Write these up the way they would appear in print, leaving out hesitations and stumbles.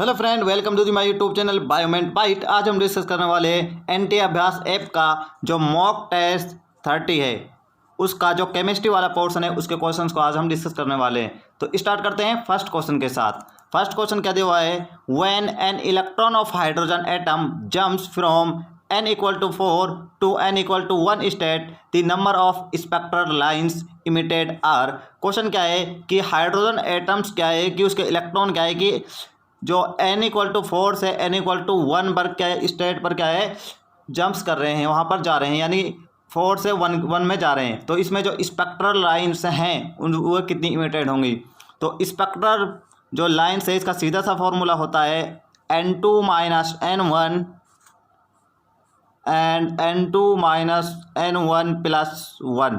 Hello friend, welcome to the my YouTube channel biomint bite. आज हम discuss करने वाले हैं एनटी अभ्यास ऐप का जो मॉक टेस्ट 30 है, उसका जो केमिस्ट्री वाला पोर्शन है उसके क्वेश्चंस को आज हम डिस्कस करने वाले हैं। तो स्टार्ट करते हैं फर्स्ट क्वेश्चन के साथ। फर्स्ट क्वेश्चन क्या दिया हुआ है, when an electron of hydrogen atom jumps from n equal to 4 to n equal to 1 state the number of spectral lines emitted are. Question क्या है कि हाइड्रोजन एटम्स क्या है कि उसके इलेक्ट्रॉन क्या है कि जो n इक्वल टू 4 से n इक्वल टू 1 पर क्या है स्टेट पर क्या है जंप्स कर रहे हैं, वहाँ पर जा रहे हैं, यानी 4 से 1 में जा रहे हैं। तो इसमें जो स्पेक्ट्रल लाइंस हैं उन वो कितनी इमिटेड होंगी। तो स्पेक्ट्रल जो लाइंस है इसका सीधा सा फॉर्मूला होता है n2 minus n1 and n2 minus n1 plus 1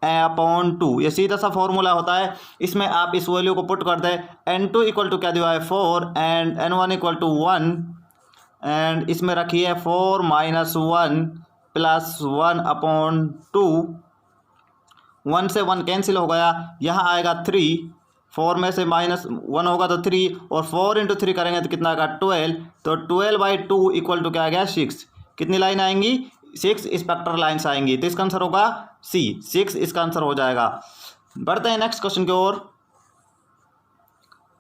upon 2। ये सीधा सा फॉर्मूला होता है। इसमें आप इस वैल्यू को पुट कर दें। n2 इक्वल टू क्या दिया है 4 and n1 equal to 1 and इसमें रखिए 4 माइनस 1 प्लस 1 अपॉन 2। 1 से 1 कैंसिल हो गया, यहाँ आएगा 3, 4 में से माइनस 1 होगा तो 3 और 4 इंटू 3 करेंगे तो कितना आएगा 12। तो 12/2 इक्वल टू क्या आ गया 6। कितनी लाइन आएंगी 6 स्पेक्ट्रल लाइन्स आएंगी। तो इसका आंसर होगा सी, 6 इसका आंसर हो जाएगा। बढ़ते हैं नेक्स्ट क्वेश्चन की ओर।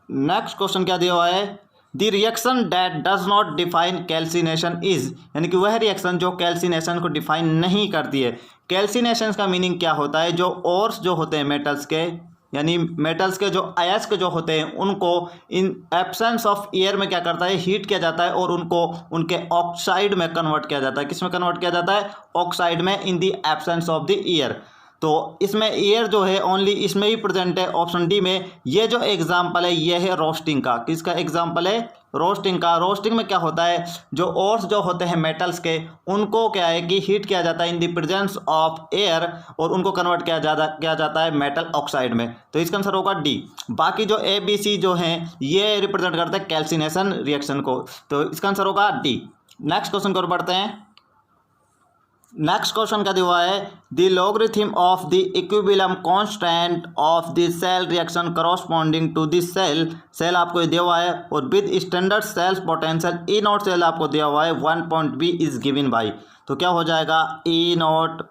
नेक्स्ट क्वेश्चन क्या दिया हुआ है, the reaction that does not define calcination is, यानी कि वह रिएक्शन जो कैल्सिनेशन को डिफाइन नहीं करती है। कैल्सिनेशन का मीनिंग क्या होता है, जो ओर्स जो होते हैं मेटल्स के, यानी मेटल्स के जो अयस्क जो होते हैं उनको इन एब्सेंस ऑफ एयर में क्या करता है हीट किया जाता है और उनको उनके ऑक्साइड में कन्वर्ट किया जाता है। किस में कन्वर्ट किया जाता है, ऑक्साइड में, in the absence of the air. तो इसमें एयर जो है ओनली इसमें ही प्रेजेंट है, ऑप्शन डी में। ये जो एग्जाम्पल है ये है रोस्टिंग का। किसका एग्जाम्पल है, रोस्टिंग का। रोस्टिंग में क्या होता है, जो ओर्स जो होते हैं मेटल्स के उनको क्या है कि हीट किया जाता है in the presence of air और उनको कन्वर्ट किया जाता है मेटल ऑक्साइड में। तो इसका आंसर होगा डी। बाकी जो ए बी सी जो हैं ये रिप्रेजेंट करते हैं कैल्सिनेशन रिएक्शन को। तो इसका आंसर होगा डी। नेक्स्ट क्वेश्चन की ओर बढ़ते हैं। नेक्स्ट क्वेश्चन का दिया हुआ है, the logarithm of the equilibrium constant of the cell reaction corresponding to the cell आपको दिया हुआ है और with standard cells potential E naught cell आपको दिया हुआ है 1.b इज गिवन बाई। तो क्या हो जाएगा E naught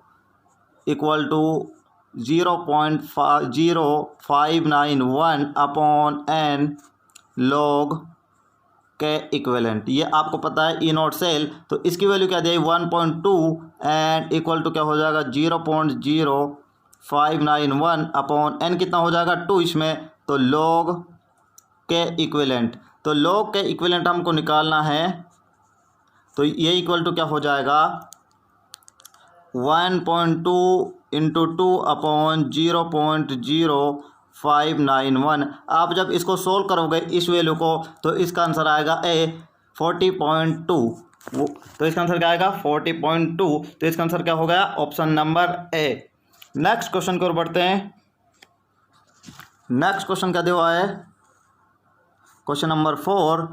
equal to 0.0591 upon n log के इक्विवेलेंट। ये आपको पता है ई नॉट सेल, तो इसकी वैल्यू क्या दी 1.2 एंड इक्वल टू क्या हो जाएगा 0.0591 अपॉन n कितना हो जाएगा 2 इसमें, तो लॉग के इक्विवेलेंट। तो लॉग के इक्विवेलेंट हमको निकालना है, तो ये इक्वल टू क्या हो जाएगा 1.2 इंटू 2 अपॉन 0.0591। आप जब इसको सोल्व करोगे इस वैल्यू को तो इसका आंसर आएगा ए 40.2। तो इसका आंसर क्या आएगा 40.2। तो इसका आंसर क्या हो गया option number A. Next question की ओर बढ़ते हैं। नेक्स्ट क्वेश्चन क्या दिया हुआ है, question number 4,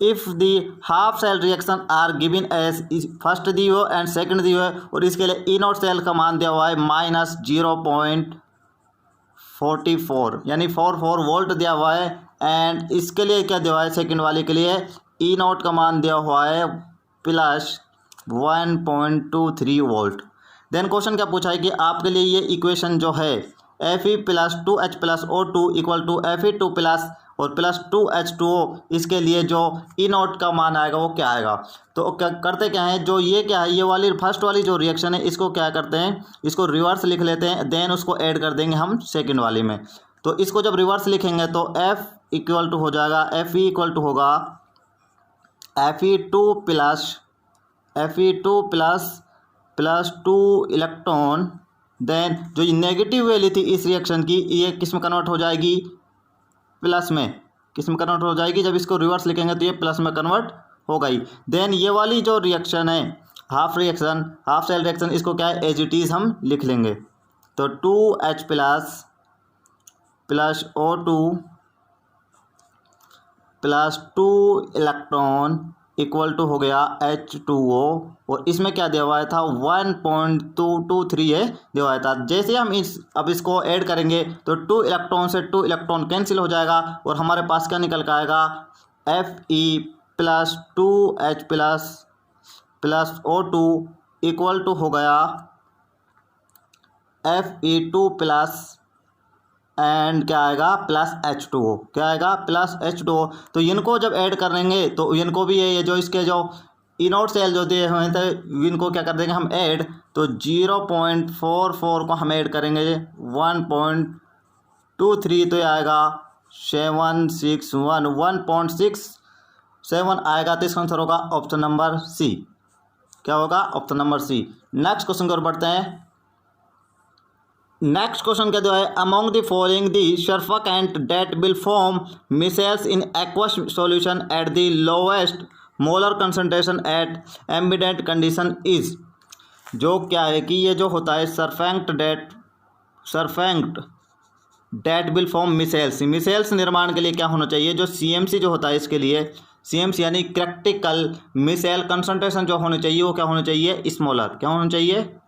if the half cell reaction are given as first the हो एंड सेकंड दी हो, और इसके लिए ई नॉट सेल का मान दिया हुआ है -0.44 यानी 44 वोल्ट दिया हुआ है। एंड इसके लिए क्या दिया हुआ है, सेकंड वाले के लिए ई नॉट का मान दिया हुआ है प्लस 1.23 वोल्ट। देन क्वेश्चन क्या पूछा है कि आपके लिए ये इक्वेशन जो है Fe plus 2H plus O2 equal to Fe2 plus और प्लस 2H2O, इसके लिए जो ई नॉट का मान आएगा वो क्या आएगा। तो करते क्या है, जो ये क्या है ये वाली फर्स्ट वाली जो रिएक्शन है इसको क्या करते हैं, इसको रिवर्स लिख लेते हैं, देन उसको ऐड कर देंगे हम सेकंड वाली में। तो इसको जब रिवर्स लिखेंगे तो F इक्वल टू हो जाएगा Fe इक्वल टू होगा Fe2 प्लस 2 इलेक्ट्रॉन। देन जो नेगेटिव वैल्यू थी इस रिएक्शन की ये किस में कन्वर्ट हो जाएगी, प्लस में। किस में कन्वर्ट हो जाएगी, जब इसको रिवर्स लिखेंगे तो ये प्लस में कन्वर्ट हो गई। देन ये वाली जो रिएक्शन है हाफ सेल रिएक्शन, इसको क्या है एज इट इज़ हम लिख लेंगे। तो 2H plus O2 plus 2 electron equal to हो गया H2O, और इसमें क्या दिया हुआ था 1.223 है दिया हुआ था। जैसे हम अब इसको ऐड करेंगे तो 2 इलेक्ट्रॉन से 2 इलेक्ट्रॉन कैंसिल हो जाएगा और हमारे पास क्या निकल कर आएगा Fe+2H+O2 इक्वल टू हो गया Fe2+ एंड क्या आएगा प्लस H2O, क्या आएगा प्लस H2O। तो इनको जब ऐड करेंगे तो इनको भी ये जो इसके जो इनोड सेल जो दिए हुए थे इनको क्या कर देंगे हम ऐड, तो 0.44 को हम ऐड करेंगे 1.23 तो ये आएगा 761 1.67 आएगा। तो इसका आंसर होगा ऑप्शन नंबर सी। क्या होगा option number C. Next question की ओर बढ़ते हैं। नेक्स्ट क्वेश्चन क्या जो है, among the following the surfactant that will form micelles in aqueous solution at the lowest molar concentration at ambient condition is. जो क्या है कि ये जो होता है surfactant that will form micelles निर्माण के लिए क्या होना चाहिए, जो CMC जो होता है इसके लिए CMC यानी क्रिटिकल मिसेल कंसंट्रेशन जो होनी चाहिए वो क्या होनी चाहिए स्मॉलर, क्या होना चाहिए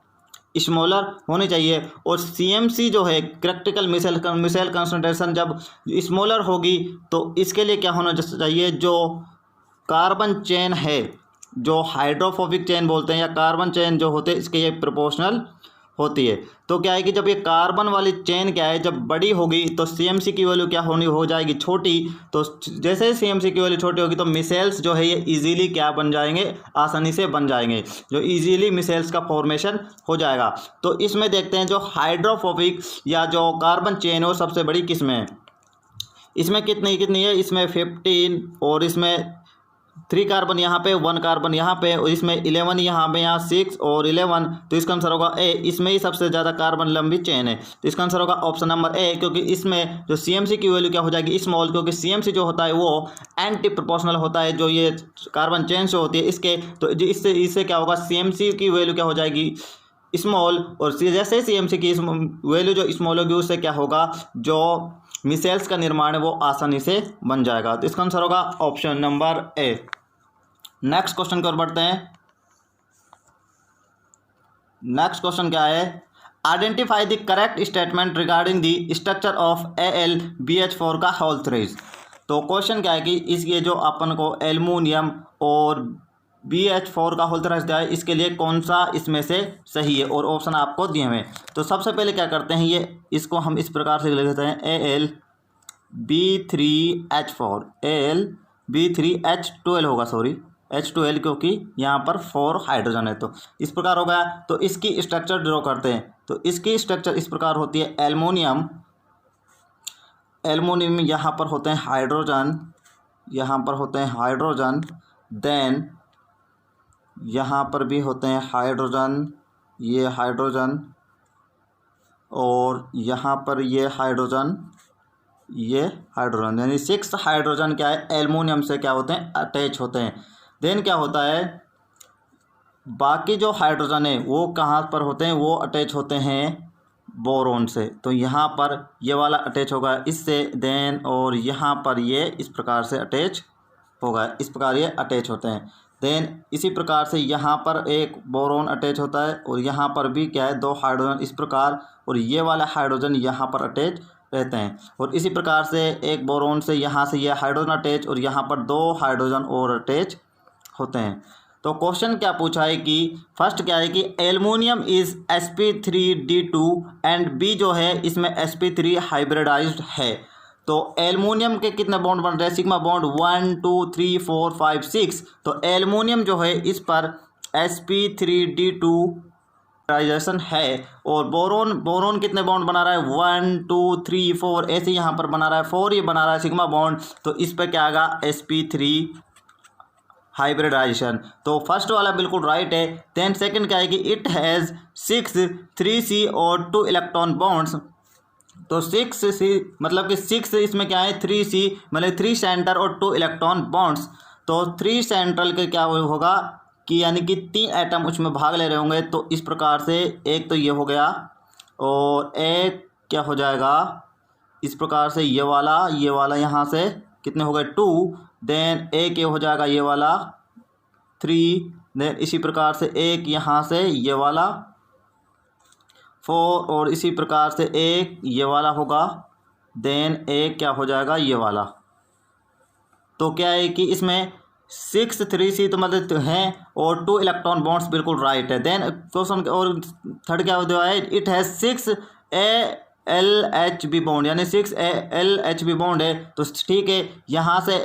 स्मॉलर होनी चाहिए। और CMC जो है क्रिटिकल मिसेल कंसंट्रेशन जब स्मॉलर होगी तो इसके लिए क्या होना चाहिए, जो कार्बन चेन है जो हाइड्रोफोबिक चेन बोलते हैं या कार्बन चेन जो होते हैं इसके ये प्रोपोर्शनल होती है। तो क्या है कि जब ये कार्बन वाली चेन क्या है जब बड़ी होगी तो CMC की वैल्यू क्या होनी हो जाएगी छोटी। तो जैसे CMC की वैल्यू छोटी होगी तो मिसेल्स जो है ये इजीली क्या बन जाएंगे, आसानी से बन जाएंगे, जो इजीली मिसेल्स का फॉर्मेशन हो जाएगा। तो इसमें देखते हैं जो हाइड्रोफोबिक या जो कार्बन चेन है वो सबसे बड़ी किस्म है। इसमें कितनी है, इसमें 15 और इसमें 3 कार्बन यहाँ पे 1 कार्बन यहाँ पे और इसमें 11 यहाँ पे, यहाँ 6 और 11। तो इसका आंसर होगा ए। इसमें ही सबसे ज़्यादा कार्बन लंबी चेन है तो इसका आंसर होगा ऑप्शन नंबर ए, क्योंकि इसमें जो CMC की वैल्यू क्या हो जाएगी स्मॉल, क्योंकि CMC जो होता है वो एंटी प्रोपोर्शनल होता है जो ये कार्बन चेन से होती है इसके। तो इससे क्या होगा CMC की वैल्यू क्या हो जाएगी स्मॉल, और जैसे CMC की वैल्यू जो स्मॉल होगी उससे क्या होगा जो मिसेल्स का निर्माण है वो आसानी से बन जाएगा। तो इसका आंसर होगा option number A. Next question की ओर बढ़ते हैं। नेक्स्ट क्वेश्चन क्या है, identify the correct statement regarding the structure of AlBH4 का होल थ्रेज। तो क्वेश्चन क्या है कि ये जो अपन को एल्युमिनियम और BH4 का होल थ्रेज दिया है इसके लिए कौन सा इसमें से सही है, और ऑप्शन आपको दिए हुए। तो सबसे पहले क्या करते हैं, ये इसको हम इस प्रकार से लिख देते हैं AlB3H4 AlB3H12 होगा, सॉरी H12 क्योंकि यहाँ पर 4 हाइड्रोजन है तो इस प्रकार हो गया। तो इसकी स्ट्रक्चर ड्रॉ करते हैं। तो इसकी स्ट्रक्चर इस प्रकार होती है, एल्युमिनियम यहाँ पर होते हैं हाइड्रोजन, देन यहाँ पर भी होते हैं हाइड्रोजन, ये हाइड्रोजन, और यहाँ पर ये हाइड्रोजन यानी 6 हाइड्रोजन क्या है एल्युमिनियम से क्या होते हैं अटैच होते हैं। देन क्या होता है बाकी जो हाइड्रोजन है वो कहाँ पर होते हैं, वो अटैच होते हैं बोरोन से। तो यहाँ पर ये वाला अटैच होगा इससे, देन और यहाँ पर ये इस प्रकार से अटैच होगा, इस प्रकार ये अटैच होते हैं। देन इसी प्रकार से यहाँ पर एक बोरोन अटैच होता है और यहाँ पर भी क्या है 2 हाइड्रोजन इस प्रकार, और ये वाला हाइड्रोजन यहाँ पर अटैच रहते हैं। और इसी प्रकार से एक बोरोन से यहाँ से ये हाइड्रोजन अटैच और यहाँ पर 2 हाइड्रोजन और अटैच होते हैं। तो क्वेश्चन क्या पूछा है कि फर्स्ट क्या है कि aluminium is sp3d2 and B जो है इसमें sp3 हाइब्रिडाइज्ड है। तो एल्युमिनियम के कितने बॉन्ड बन रहे हैं, सिग्मा बॉन्ड 1 2 3 4 5 6। तो एल्युमिनियम जो है इस पर sp3d2 हाइब्रिडाइजेशन है, और बोरोन कितने बॉन्ड बना रहा है 1 2 3 4, ऐसे यहाँ पर बना रहा है 4, ये बना रहा है सिग्मा बॉन्ड। तो इस पर क्या आएगा sp3 हाइब्रिडाइजेशन। तो फर्स्ट वाला बिल्कुल राइट है। देन सेकंड क्या है कि इट हैज़ 6 3C और 2 इलेक्ट्रॉन बॉन्ड्स। तो 6C मतलब कि 6 इसमें क्या है 3C मतलब 3 सेंटर और 2 इलेक्ट्रॉन बॉन्ड्स। तो 3 सेंट्रल के क्या होगा कि यानी कि 3 एटम उसमें भाग ले रहे होंगे। तो इस प्रकार से एक तो ये हो गया और एक क्या हो जाएगा इस प्रकार से ये वाला यहाँ से कितने हो गए 2, देन एक ये हो जाएगा ये वाला 3, देन इसी प्रकार से एक यहाँ से ये वाला 4, और इसी प्रकार से एक ये वाला होगा, देन एक क्या हो जाएगा ये वाला। तो क्या है कि इसमें 6 3 C तो मतलब हैं और 2 इलेक्ट्रॉन बॉन्ड्स बिल्कुल राइट है। देन क्वेश्चन और थर्ड क्या दिया है, इट हैज़ 6 ALHB बॉन्ड, यानी 6 ALHB बॉन्ड है। तो ठीक है, यहाँ से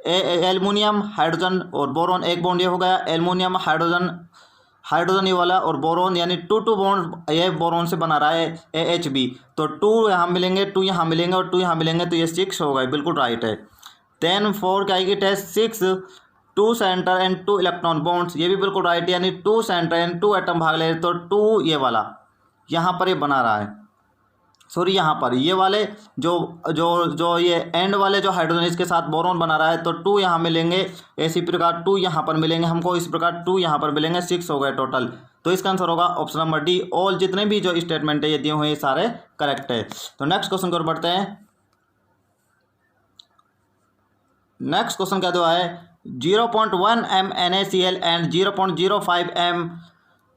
एल्युमिनियम हाइड्रोजन और बोरॉन एक बॉन्ड ये हो गया, एल्युमिनियम हाइड्रोजन ये वाला और बोरॉन, यानी 2 बॉन्ड ये बोरॉन से बना रहा है AHB। तो 2 यहाँ मिलेंगे, 2 यहाँ मिलेंगे और 2 यहाँ मिलेंगे, तो ये 6 हो गए, बिल्कुल राइट है। देन 4 क्या है, इट है 6 2 सेंटर एंड 2 इलेक्ट्रॉन बॉन्ड्स, ये भी बिल्कुल राइट है, यानी 2 सेंटर एंड 2 एटम भाग ले, तो 2 ये वाला यहाँ पर ये बना रहा है, सॉरी यहाँ पर ये वाले जो जो जो ये एंड वाले जो हाइड्रोजन इसके साथ बोरॉन बना रहा है, तो 2 यहाँ मिलेंगे, इसी प्रकार 2 यहाँ पर मिलेंगे हमको, इस प्रकार 2 यहाँ पर मिलेंगे, 6 हो गए टोटल। तो इसका आंसर होगा ऑप्शन नंबर डी। ऑल जितने भी जो स्टेटमेंट है ये दिए हुए हैं सारे करेक्ट है। तो नेक्स्ट क्वेश्चन की ओर बढ़ते हैं। नेक्स्ट क्वेश्चन क्या दिया है, 0.1 m NaCl and 0.05 m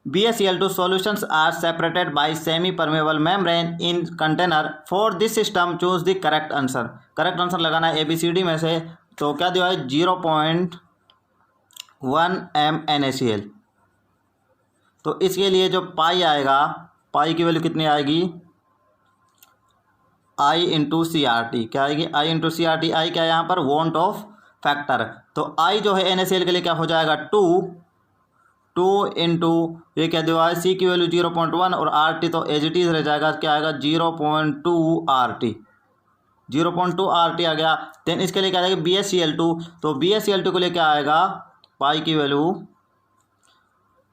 BaCl2 solutions are separated by semi-permeable membrane in container. For this system, choose the correct answer. Correct answer लगाना है ABCD में से। तो क्या दिया है, 0.1 m NaCl। तो इसके लिए जो पाई आएगा, पाई की वैल्यू कितनी आएगी, I इंटू CRT। क्या आएगी, I इंटू CRT। आई क्या है यहाँ पर, वॉन्ट ऑफ फैक्टर। तो I जो है NaCl के लिए क्या हो जाएगा, 2 इंटू ये क्या दिया है, C की वैल्यू 0.1 और RT तो एज इट इज रह जाएगा, क्या आएगा 0.2 RT, 0.2 RT आ गया। देन इसके लिए क्या आएगा BaCl2, तो BaCl2 के लिए क्या आएगा, पाई की वैल्यू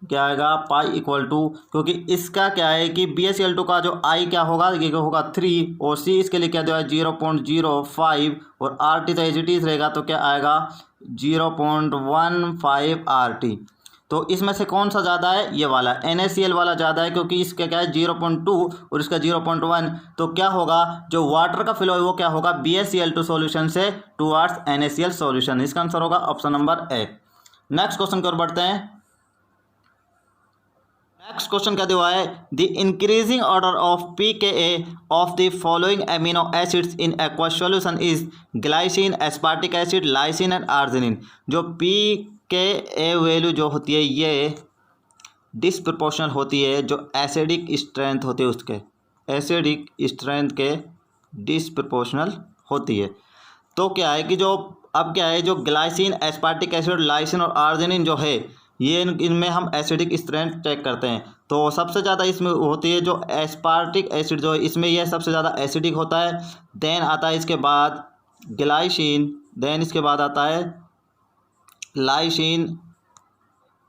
क्या आएगा, पाई इक्वल टू, क्योंकि इसका क्या है कि BaCl2 का जो I क्या होगा, ये होगा 3 और C इसके लिए क्या दिया है 0.05 और RT तो एज इट इज रहेगा, तो क्या आएगा 0.15 RT। तो इसमें से कौन सा ज़्यादा है, ये वाला NaCl वाला ज़्यादा है, क्योंकि इसका क्या है 0.2 और इसका 0.1। तो क्या होगा, जो वाटर का फ्लो है वो क्या होगा, BaCl2 सॉल्यूशन से टुवार्ड्स NaCl सॉल्यूशन। इसका आंसर होगा option number A. Next question की ओर बढ़ते हैं। नेक्स्ट क्वेश्चन क्या दिया है, the increasing order of pKa of the following amino acids in aqueous solution is glycine, aspartic acid, lysine and arginine. जो pKa वैल्यू जो होती है ये डिसप्रोपोर्शनल होती है, जो एसिडिक स्ट्रेंथ होती है उसके, एसिडिक स्ट्रेंथ के डिसप्रोपोर्शनल होती है। तो क्या है कि जो अब क्या है, जो ग्लाइसिन, एस्पार्टिक एसिड, लाइसिन और आर्जिनिन जो है ये इनमें हम एसिडिक स्ट्रेंथ चेक करते हैं। तो सबसे ज़्यादा इसमें होती है जो एस्पार्टिक एसिड जो है, इसमें यह सबसे ज़्यादा एसिडिक होता है। देन आता है इसके बाद ग्लाइसिन, देन इसके बाद आता है लाइसिन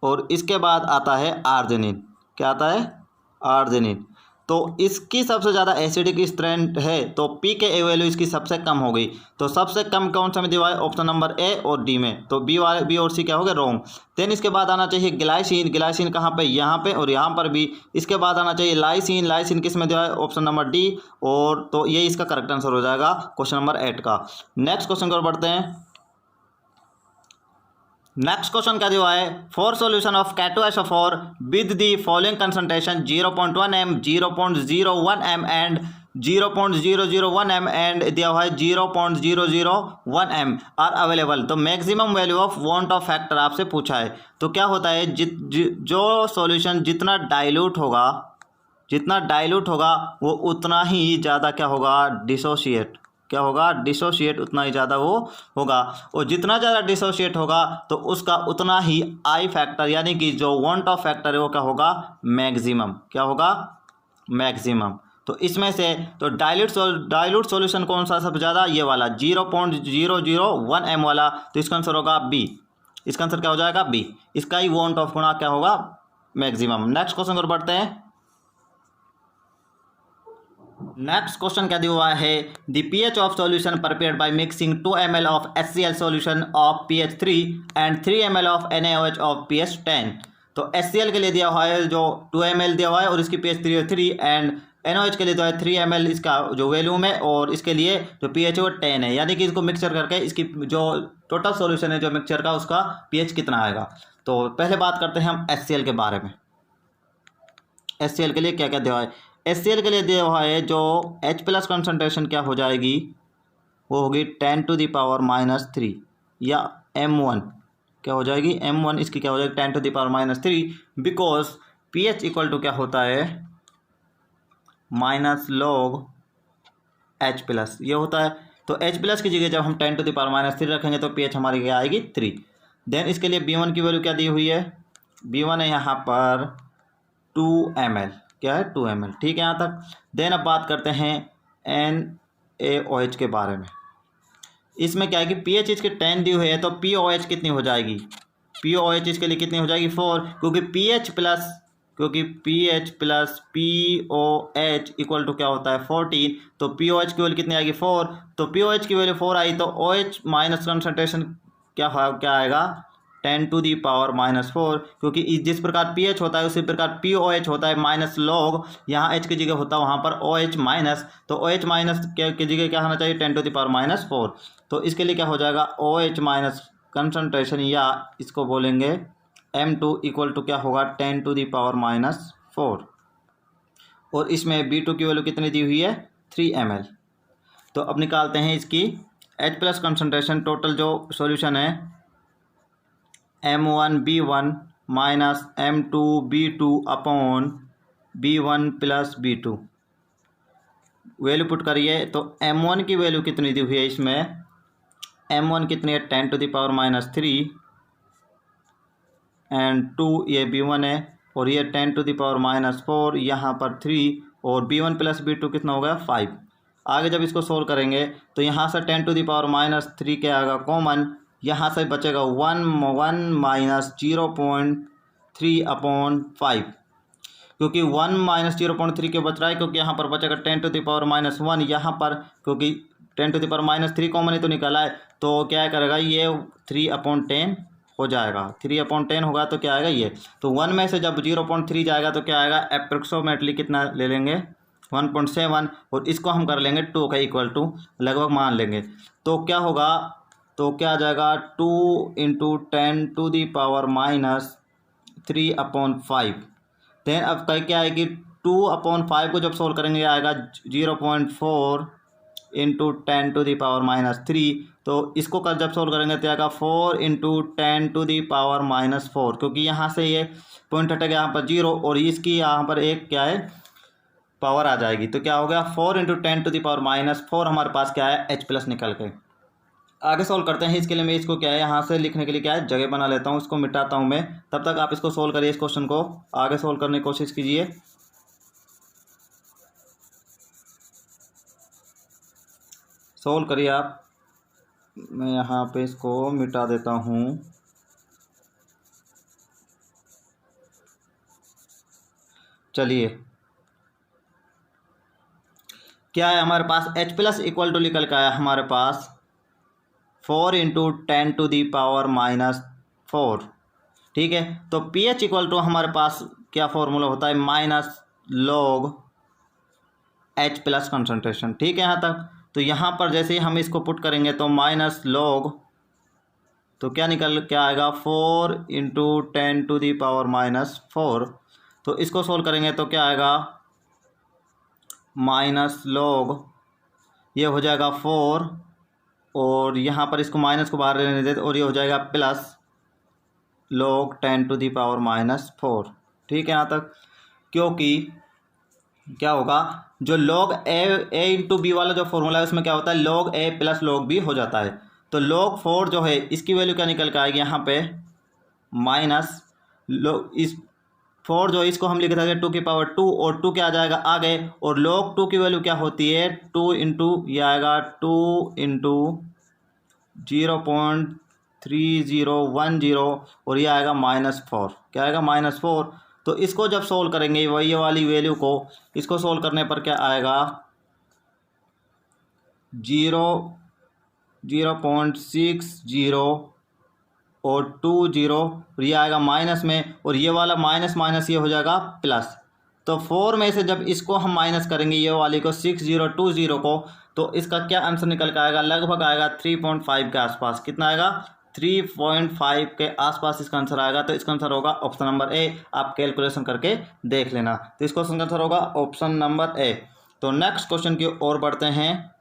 और इसके बाद आता है आर्जिनिन। क्या आता है, आर्जिनिन। तो इसकी सबसे ज़्यादा एसिडिक स्ट्रेंथ है, तो pKa वैल्यू इसकी सबसे कम हो गई। तो सबसे कम कौन सा में दिया है, ऑप्शन नंबर ए और डी में। तो बी और सी क्या हो गया, रॉन्ग। देन इसके बाद आना चाहिए ग्लाइसिन, ग्लाइसिन कहाँ पे, यहाँ पे और यहाँ पर भी। इसके बाद आना चाहिए लाइसिन, लाइसिन किस में दिया है, ऑप्शन नंबर डी। और तो ये इसका करेक्ट आंसर हो जाएगा क्वेश्चन नंबर 8 का। नेक्स्ट क्वेश्चन की ओर बढ़ते हैं। नेक्स्ट क्वेश्चन क्या दिया है, for solution of K2SO4 with the following concentration 0.1 m, 0.01 m and 0.001 m and दिया हुआ है 0.001 m आर अवेलेबल। तो maximum value of want of factor आपसे पूछा है। तो क्या होता है, जो सॉल्यूशन जितना डाइल्यूट होगा वो उतना ही ज़्यादा क्या होगा, डिसोशिएट, क्या होगा, डिसोशिएट उतना ही ज़्यादा वो होगा। और जितना ज़्यादा डिसोशिएट होगा तो उसका उतना ही आई फैक्टर, यानी कि जो वांट ऑफ फैक्टर है वो क्या होगा, मैक्सिमम। क्या होगा, मैक्सिमम। तो इसमें से तो डाइल्यूट सॉल्यूशन कौन सा सबसे ज़्यादा, ये वाला 0.001 m वाला। तो इसका आंसर होगा बी। इसका आंसर क्या हो जाएगा, बी। इसका ही वांट ऑफ गुणा क्या होगा, मैक्सिमम। नेक्स्ट क्वेश्चन पर बढ़ते हैं। नेक्स्ट क्वेश्चन क्या दिया हुआ है, the pH of solution prepared by mixing 2 ml of HCl solution of pH 3 and 3 ml of NaOH of pH 10। तो HCl के लिए दिया हुआ है जो 2 ml दिया हुआ है और इसकी pH 3 एंड NaOH के लिए दिया है 3 ml इसका जो वैल्यूम है, और इसके लिए जो pH है वो 10 है। यानी कि इसको मिक्सचर करके इसकी जो टोटल सॉल्यूशन है जो मिक्सचर का, उसका pH कितना आएगा। तो पहले बात करते हैं हम HCl के बारे में। HCl के लिए क्या क्या दिया हुआ है, HCl के लिए दिया हुआ है जो H+ कंसनट्रेशन क्या हो जाएगी, वो होगी 10⁻⁻³ या m1 क्या हो जाएगी, m1 इसकी क्या हो जाएगी 10⁻³ बिकॉज pH इक्वल टू क्या होता है -log H+ ये होता है। तो H+ की जगह जब हम 10⁻³ रखेंगे तो pH हमारी क्या आएगी 3। देन इसके लिए B1 की वैल्यू क्या दी हुई है, B1 है यहाँ पर 2 ml, क्या है 2 ml, ठीक है यहाँ तक। देन अब बात करते हैं NaOH के बारे में। इसमें क्या है कि pH इसके 10 दी हुई है तो POH कितनी हो जाएगी, POH इसके लिए कितनी हो जाएगी 4, क्योंकि pH plus POH equal to क्या होता है 14, तो POH की वैल्यू कितनी आएगी 4, तो POH की वैल्यू 4 आई तो OH माइनस कंसनट्रेशन क्या आएगा 10⁻⁴, क्योंकि जिस प्रकार pH होता है उसी प्रकार POH होता है माइनस लॉग, यहाँ H की जगह होता है वहाँ पर OH माइनस, तो OH माइनस की जगह क्या होना चाहिए 10⁻⁴। तो इसके लिए क्या हो जाएगा OH माइनस कंसनट्रेशन या इसको बोलेंगे M2 इक्वल टू क्या होगा 10⁻⁴, और इसमें B2 की वैल्यू कितनी दी हुई है 3 ml। तो अब निकालते हैं इसकी H+ कंसनट्रेशन। टोटल जो सॉल्यूशन है M1B1 minus M2B2 upon B1 plus B2 value put करिए तो M1 की वैल्यू कितनी दी हुई है, इसमें M1 कितनी है 10⁻³ एंड 2 ये B1 है और ये 10⁻⁴, यहाँ पर 3 और B1 प्लस B2 कितना हो गया 5। आगे जब इसको सोल्व करेंगे तो यहाँ से 10⁻³ क्या आएगा कॉमन, यहाँ से बचेगा 1 माइनस 0.3 अपॉन 5, क्योंकि 1 माइनस 0.3 के बच रहा है क्योंकि यहाँ पर बचेगा 10⁻⁻1, यहाँ पर क्योंकि 10⁻³ कॉमन ही तो निकाला है तो क्या करेगा ये 3/10 हो जाएगा, 3/10 होगा तो क्या आएगा ये, तो 1 में से जब 0.3 जाएगा तो क्या आएगा अप्रोक्सीमेटली कितना ले लेंगे 1.7, और इसको हम कर लेंगे 2 का इक्वल टू लगभग मान लेंगे, तो क्या होगा, तो क्या आ जाएगा 2 × 10⁻³ देन अब कहीं क्या आएगी 2/5 को जब सोल्व करेंगे आएगा 0.4 × 10⁻³ तो इसको कर जब सोल्व करेंगे तो आएगा 4 × 10⁻⁴, क्योंकि यहाँ से ये पॉइंट हटेगा यहाँ पर 0 और इसकी यहाँ पर एक क्या है पावर आ जाएगी, तो क्या हो गया 4 × 10⁻⁴ हमारे पास क्या है H+ निकल के। आगे सोल्व करते हैं, इसके लिए मैं इसको क्या है यहाँ से लिखने के लिए क्या है जगह बना लेता हूँ, इसको मिटाता हूँ मैं, तब तक आप इसको सोल्व करिए, इस क्वेश्चन को आगे सोल्व करने की कोशिश कीजिए। सोल्व करिए आप, मैं यहाँ पे इसको मिटा देता हूँ। चलिए क्या है हमारे पास H+ इक्वल टू निकल के आया हमारे पास 4 × 10⁻⁴, ठीक है। तो pH इक्वल टू हमारे पास क्या फॉर्मूला होता है -log H+ कंसनट्रेशन, ठीक है यहाँ तक। तो यहाँ पर जैसे ही हम इसको पुट करेंगे तो -log तो क्या निकल क्या आएगा 4 × 10⁻⁴, तो इसको सोल्व करेंगे तो क्या आएगा -log ये हो जाएगा 4 और यहाँ पर इसको माइनस को बाहर लेने देते और ये हो जाएगा +log 10⁻⁴, ठीक है यहाँ तक। क्योंकि क्या होगा जो log a × b वाला जो फॉर्मूला है उसमें क्या होता है log a + log b हो जाता है, तो log 4 जो है इसकी वैल्यू क्या निकल के आएगी यहाँ पे माइनस log इस 4 जो इसको हम लिख देंगे 2⁻2 और 2 क्या आ जाएगा आगे, और log 2 की वैल्यू क्या होती है 2 × ये आएगा 2 × 0.3010 और ये आएगा -4, क्या आएगा -4। तो इसको जब सोल्व करेंगे वही वाली वैल्यू को इसको सोल्व करने पर क्या आएगा 0.60 और 20 और ये आएगा माइनस में, और ये वाला माइनस ये हो जाएगा प्लस। तो 4 में से जब इसको हम माइनस करेंगे ये वाली को 6020 को, तो इसका क्या आंसर निकल कर आएगा लगभग आएगा 3.5 के आसपास, कितना आएगा 3.5 के आसपास इसका आंसर आएगा। तो इसका आंसर होगा ऑप्शन नंबर ए, आप कैलकुलेशन करके देख लेना। तो इस क्वेश्चन का आंसर होगा ऑप्शन नंबर ए। तो नेक्स्ट क्वेश्चन की ओर बढ़ते हैं।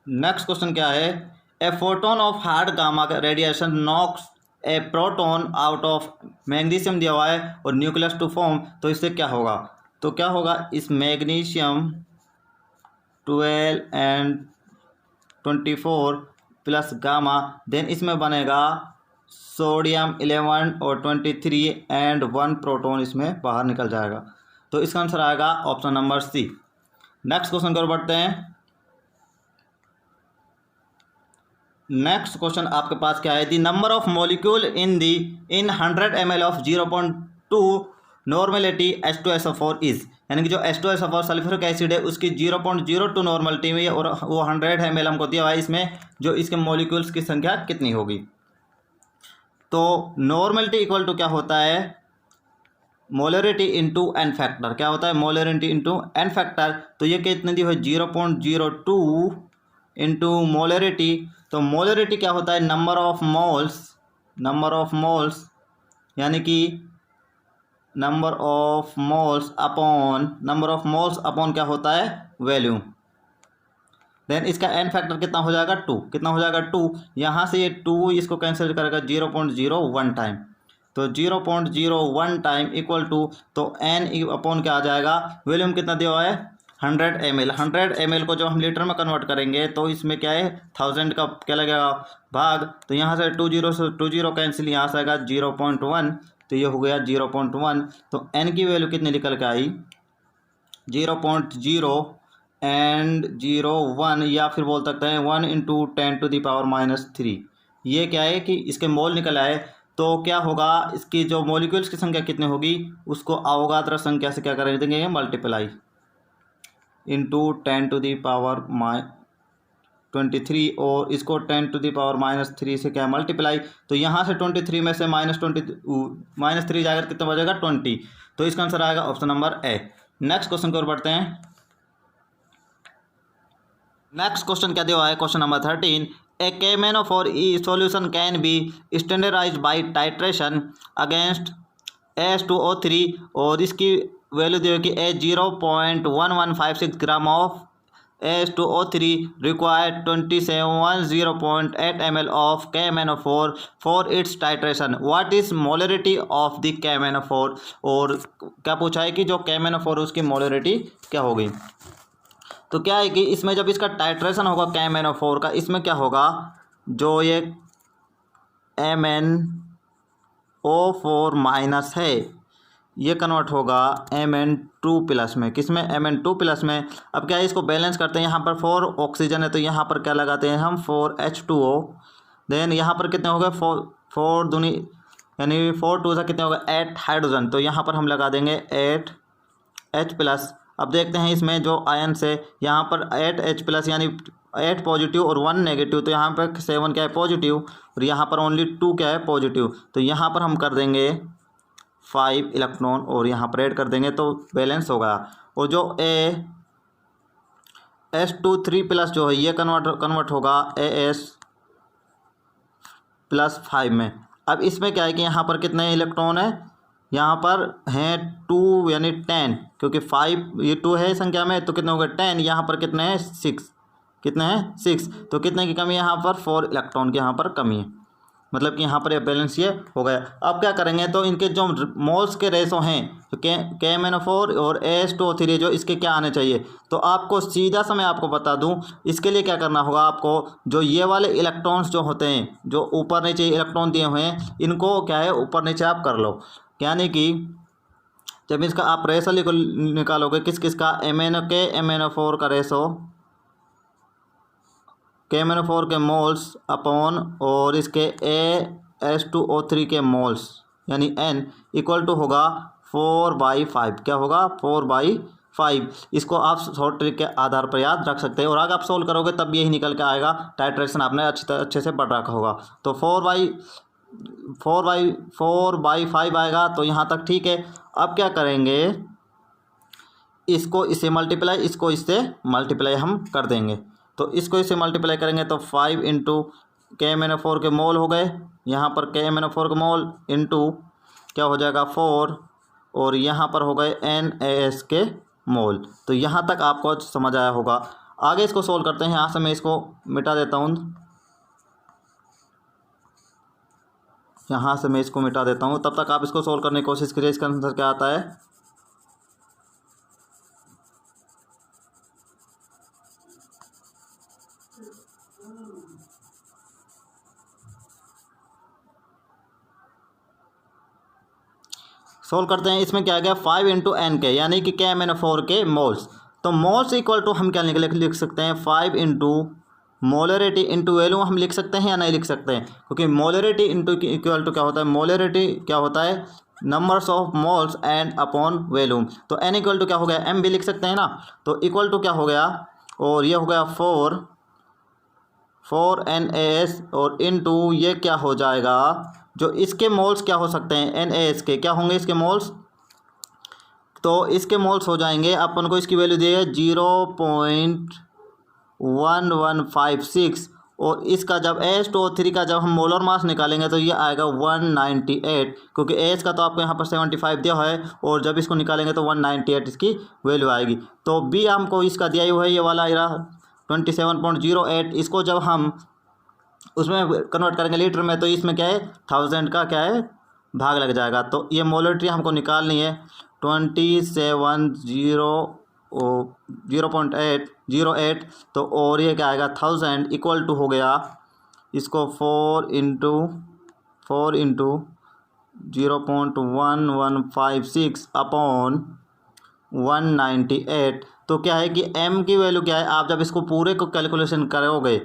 नेक्स्ट क्वेश्चन क्या है, a photon of hard gamma radiation knocks a proton out of magnesium दिया हुआ है और न्यूक्लियस टू फॉर्म, तो इससे क्या होगा, तो क्या होगा, इस magnesium 12 and 24 plus gamma, then इसमें बनेगा सोडियम 11 और 23 एंड 1 प्रोटॉन इसमें बाहर निकल जाएगा। तो इसका आंसर आएगा option number C. Next question की ओर बढ़ते हैं। नेक्स्ट क्वेश्चन आपके पास क्या है, the number of molecule in 100 ml of 0.2 normality H2SO4 is, यानी कि जो H2SO4 सल्फ्यूरिक एसिड है उसकी 0.02 नॉर्मेलिटी में और वो 100 ml हमको दिया हुआ है, इसमें जो इसके मॉलिक्यूल्स की संख्या कितनी होगी। तो नॉर्मेलिटी इक्वल टू क्या होता है, मोलरिटी इंटू एन फैक्टर, क्या होता है, मोलरिटी इंटू एन फैक्टर। तो ये कितनी दी है, 0.02 इंटू मोलरिटी। तो मोलरिटी क्या होता है, नंबर ऑफ मोल्स यानी कि नंबर ऑफ मोल्स अपॉन क्या होता है, वैल्यूम। देन इसका एन फैक्टर कितना हो जाएगा, 2। यहाँ से ये 2 इसको कैंसिल करेगा 0.01 टाइम, तो 0.01 टाइम इक्वल टू, तो एन अपॉन क्या आ जाएगा, वॉल्यूम कितना दिया हुआ है 100 ml। 100 ml को जो हम लीटर में कन्वर्ट करेंगे तो इसमें क्या है 1000 का क्या लगेगा भाग, तो यहाँ से 20 कैंसिल, यहाँ से आएगा 0.1, तो ये हो गया 0.1। तो एन की वैल्यू कितनी निकल के आई 0.0 एंड 0.1, या फिर बोल सकते हैं 1 × 10⁻³ ये क्या है कि इसके मोल निकल आए। तो क्या होगा, इसकी जो मॉलिक्यूल्स की संख्या कितनी होगी उसको अवोगाद्रो संख्या से क्या कर देंगे, मल्टीप्लाई इंटू 10⁻23 और इसको 10⁻³ से क्या मल्टीप्लाई। तो यहाँ से 23 में से -3 जाकर कितना बचेगा 20, तो इसका आंसर आएगा option number A. Next question की ओर बढ़ते हैं। नेक्स्ट क्वेश्चन क्या दिया हुआ है, question number 13, a KMnO4 solution can be standardized by titration against H2O3 और इसकी वैल्यू दी कि 0.1156 gram of H2O3 required 2710.8 ml of KMnO4 for its titration, what is molarity of the KMnO4। और क्या पूछा है कि जो KMnO4 उसकी मोलरिटी क्या होगी। तो क्या है कि इसमें जब इसका टाइट्रेशन होगा KMnO4 का, इसमें क्या होगा, जो ये MnO4 माइनस है ये कन्वर्ट होगा Mn2+ में, किसमें, Mn2+ में। अब क्या है, इसको बैलेंस करते हैं, यहाँ पर 4 ऑक्सीजन है तो यहाँ पर क्या लगाते हैं हम 4 H2O। देन यहाँ पर कितने हो गए 4 दूनी यानी 4 2 कितने हो गए 8 हाइड्रोजन, तो यहाँ पर हम लगा देंगे 8 H+। अब देखते हैं इसमें जो आयंस है, यहाँ पर 8 H+ यानी 8 पॉजिटिव और 1 नेगेटिव, तो यहाँ पर 7 क्या है पॉजिटिव और यहाँ पर ओनली 2 क्या है पॉजिटिव, तो यहाँ पर हम कर देंगे 5 इलेक्ट्रॉन और यहाँ पर ऐड कर देंगे तो बैलेंस होगा। और जो H2 3+ जो है ये कन्वर्ट होगा AS+5 में। अब इसमें क्या है कि यहाँ पर कितने इलेक्ट्रॉन है, यहाँ पर हैं 2 यानी 10, क्योंकि 5 ये 2 है संख्या में, तो कितने हो गए 10, यहाँ पर कितने हैं 6, कितने हैं 6, तो कितने की कमी है यहाँ पर 4 इलेक्ट्रॉन की यहाँ पर कमी है, मतलब कि यहाँ पर ये बैलेंस ये हो गया। अब क्या करेंगे, तो इनके जो मोल्स के रेशो हैं तो KMnO4 और H2O3 जो इसके क्या आने चाहिए, तो आपको सीधा सा मैं आपको बता दूं, इसके लिए क्या करना होगा आपको, जो ये वाले इलेक्ट्रॉन्स जो होते हैं जो ऊपर नीचे इलेक्ट्रॉन दिए हुए हैं इनको क्या है ऊपर नीचे आप कर लो, यानी कि जब इसका आप रेशो निकालोगे किस किस का KMnO4 का रेशो, KMnO4 के मोल्स अपॉन और इसके H2O3 के मोल्स यानी N इक्वल टू होगा 4/5, क्या होगा 4/5। इसको आप शॉर्ट ट्रिक के आधार पर याद रख सकते हैं और आगे आप सोल्व करोगे तब यही निकल के आएगा, टाइट्रेशन आपने अच्छे से पढ़ रखा होगा। तो 4/5 आएगा, तो यहाँ तक ठीक है। अब क्या करेंगे, इसको इससे मल्टीप्लाई, इसको इससे मल्टीप्लाई हम कर देंगे, तो इसको इससे मल्टीप्लाई करेंगे तो 5 इंटू KMnO4 के मोल हो गए, यहाँ पर KMnO4 के मोल इंटू क्या हो जाएगा 4 और यहाँ पर हो गए NaS के मोल। तो यहाँ तक आपको समझ आया होगा। आगे इसको सोल्व करते हैं, यहाँ से मैं इसको मिटा देता हूँ। यहाँ से मैं इसको मिटा देता हूँ, तब तक आप इसको सोल्व करने की कोशिश करिए। इसका आंसर क्या आता है? सोल्व करते हैं। इसमें क्या आ गया 5 इंटू एन के, यानी कि KMnO4 के मोल्स। तो मोल्स इक्वल टू हम क्या लिख सकते हैं 5 इंटू मोलरिटी इंटू वैल्यू हम लिख सकते हैं या नहीं लिख सकते हैं, क्योंकि मोलरिटी इंटू इक्वल टू क्या होता है, मोलरिटी क्या होता है numbers of moles and upon volume. तो एन इक्वल टू क्या हो गया एम भी लिख सकते हैं ना, तो इक्वल टू क्या हो गया, और ये हो गया 4 NaS और इनटू ये क्या हो जाएगा, जो इसके मोल्स क्या हो सकते हैं NaS के क्या होंगे इसके मोल्स, तो इसके मोल्स हो जाएंगे, अपन को इसकी वैल्यू दी है 0.1156 और इसका जब H2O3 का जब हम मोलर मास निकालेंगे तो ये आएगा 198, क्योंकि एस का तो आपको यहाँ पर 75 दिया है और जब इसको निकालेंगे तो 198 इसकी वैल्यू आएगी। तो बी हमको इसका दिया हुआ है ये वाला 27.08, इसको जब हम उसमें कन्वर्ट करेंगे लीटर में तो इसमें क्या है 1000 का क्या है भाग लग जाएगा। तो ये मोलरिटी हमको निकालनी है 0.08, तो और ये क्या आएगा 1000 इक्वल टू हो गया इसको 4 इंटू 0.1156 अपॉन 198। तो क्या है कि m की वैल्यू क्या है, आप जब इसको पूरे को कैलकुलेशन करोगे,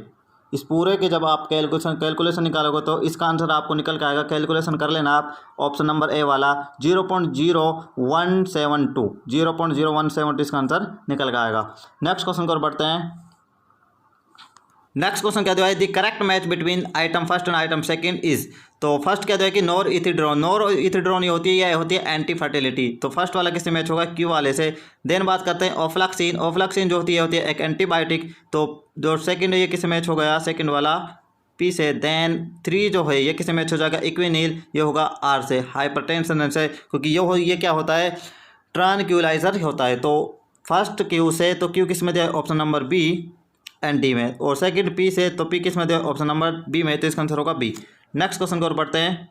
इस पूरे के जब आप कैलकुलेशन निकालोगे तो इसका आंसर आपको निकल के आएगा। कैलकुलेशन कर लेना आप, ऑप्शन नंबर ए वाला 0.0172 इसका आंसर निकल के आएगा। नेक्स्ट क्वेश्चन की ओर बढ़ते हैं। नेक्स्ट क्वेश्चन क्या दिया है, the correct match between item first and item second is. तो फर्स्ट क्या दिया है कि नॉर इथिड्रोन ये होती है, यह होती है एंटी फर्टिलिटी। तो फर्स्ट वाला किससे मैच होगा, क्यू वाले से। देन बात करते हैं ओफ्लैक्सिन जो होती है एक एंटीबायोटिक। तो जो सेकंड है ये किससे मैच हो गया, सेकंड वाला पी से। देन 3 जो है ये किससे मैच हो जाएगा, इक्विनील, ये होगा आर से, हाइपरटेंशन से, क्योंकि ये क्या होता है ट्रांक्यूलाइजर होता है। तो फर्स्ट क्यू से, तो क्यू किस में दिया, option number B and D में, और सेकंड पी से, तो पी किस में दिया, ऑप्शन नंबर बी में, तो इसका आंसर होगा बी। नेक्स्ट क्वेश्चन की ओर बढ़ते हैं।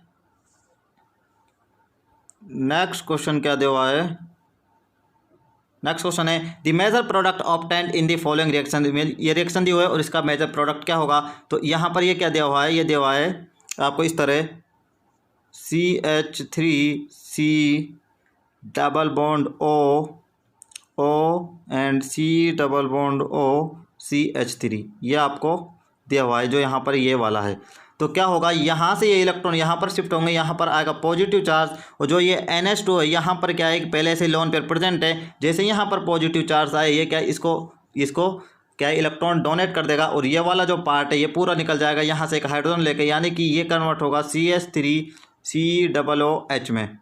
नेक्स्ट क्वेश्चन क्या दिया हुआ है, नेक्स्ट क्वेश्चन है the major product obtained in the following reaction. ये रिएक्शन दी हुआ है और इसका मेजर प्रोडक्ट क्या होगा। तो यहाँ पर ये क्या दिया हुआ है, ये दिया हुआ है आपको इस तरह CH3C double bond O and C double bond O CH3, ये आपको दिया हुआ है जो यहाँ पर ये वाला है। तो क्या होगा, यहाँ से ये इलेक्ट्रॉन यहाँ पर शिफ्ट होंगे, यहाँ पर आएगा पॉजिटिव चार्ज, और जो ये NH2 है यहाँ पर क्या है पहले से लोन पेयर प्रेजेंट है, जैसे यहाँ पर पॉजिटिव चार्ज आए ये क्या इसको क्या है इलेक्ट्रॉन डोनेट कर देगा, और ये वाला जो पार्ट है ये पूरा निकल जाएगा यहाँ से एक हाइड्रोजन लेके, यानी कि ये कन्वर्ट होगा CH3COOH में,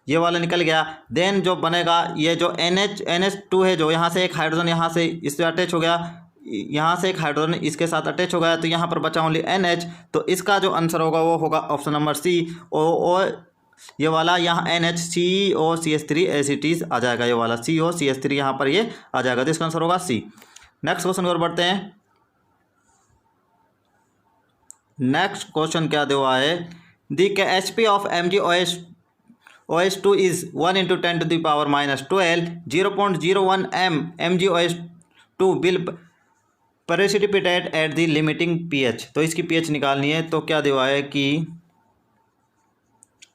ये वाला निकल गया। देन जो बनेगा ये जो NH2 है, जो यहाँ से एक हाइड्रोजन यहाँ से इससे अटैच हो गया, यहाँ से एक हाइड्रोजन इसके साथ अटैच हो गया, तो यहाँ पर बचा ओनली NH। तो इसका जो आंसर होगा वो होगा ऑप्शन नंबर सी, ये वाला यहाँ NHCOCH3 एसिटीज आ जाएगा, ये वाला COCH3 यहाँ पर ये आ जाएगा, तो इसका आंसर होगा सी। नेक्स्ट क्वेश्चन की ओर बढ़ते हैं। नेक्स्ट क्वेश्चन क्या दिया है, the HP of MgOH2 is 1 × 10⁻⁻12 0.01 MgOH2 will precipitate at the limiting pH। तो इसकी pH निकालनी है। तो क्या दिया है कि